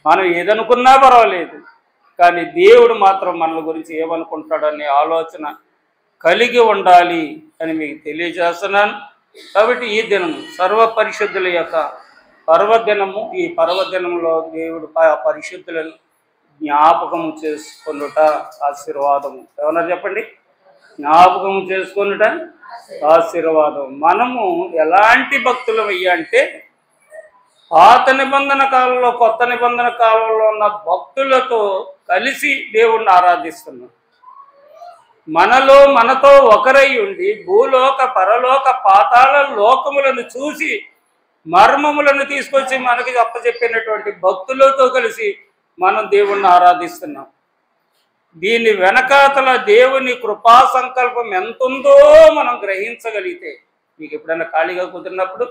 మనం ఏదనుకున్నా పర్వాలేదు, కానీ దేవుడు మాత్రం మన గురించి ఏమనుకుంటాడనే ఆలోచన కలిగి ఉండాలి అని మీకు తెలియజేస్తున్నాను. కాబట్టి ఈ దినం సర్వపరిశుద్ధుల యొక్క పర్వదినము. ఈ పర్వదినంలో దేవుడు ఆ పరిశుద్ధులను జ్ఞాపకం చేసుకొనుట ఆశీర్వాదము. ఏమన్నారు చెప్పండి? జ్ఞాపకం చేసుకొనుట ఆశీర్వాదం. మనము ఎలాంటి భక్తులం అంటే పాత నిబంధన కాలంలో కొత్త నిబంధన కాలంలో ఉన్న భక్తులతో కలిసి దేవుణ్ణి ఆరాధిస్తున్నాం. మనతో ఒకరై ఉండి భూలోక పరలోక పాతాళ లోకములను చూసి మర్మములను తీసుకొచ్చి మనకి అప్పచెప్పినటువంటి భక్తులతో కలిసి మనం దేవుణ్ణి ఆరాధిస్తున్నాం. దీని వెనకాతల దేవుని కృపా సంకల్పం ఎంతుందో మనం గ్రహించగలిగితే, మీకు ఎప్పుడైనా ఖాళీగా కుదిరినప్పుడు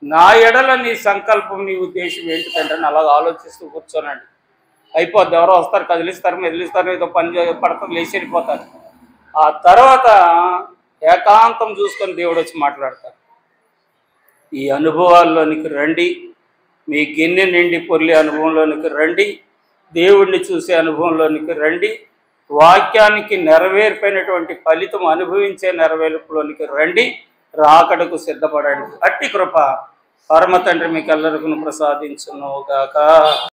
నా ఎడల నీ సంకల్పం, నీ ఉద్దేశం ఏంటి తండ్రి అని అలాగ ఆలోచిస్తూ కూర్చోనండి. అయిపోద్ది. ఎవరో వస్తారు, కదిలిస్తారు, మెదిలిస్తారు, ఏదో పని పడతారు, లేచి వెళ్ళిపోతారు. ఆ తర్వాత ఏకాంతం చూసుకొని దేవుడు వచ్చి మాట్లాడతారు. ఈ అనుభవాల్లోనికి రండి, మీ గిన్నె నిండి పొర్లి అనుభవంలోనికి రండి, దేవుణ్ణి చూసే అనుభవంలోనికి రండి, వాక్యానికి నెరవేర్పైనటువంటి ఫలితం అనుభవించే నెరవేర్పులోనికి రండి, రాకడకు సిద్ధపడండి. అట్టి కృప పరమ తండ్రి మీకు ఎల్లరికను ప్రసాదించును గాక.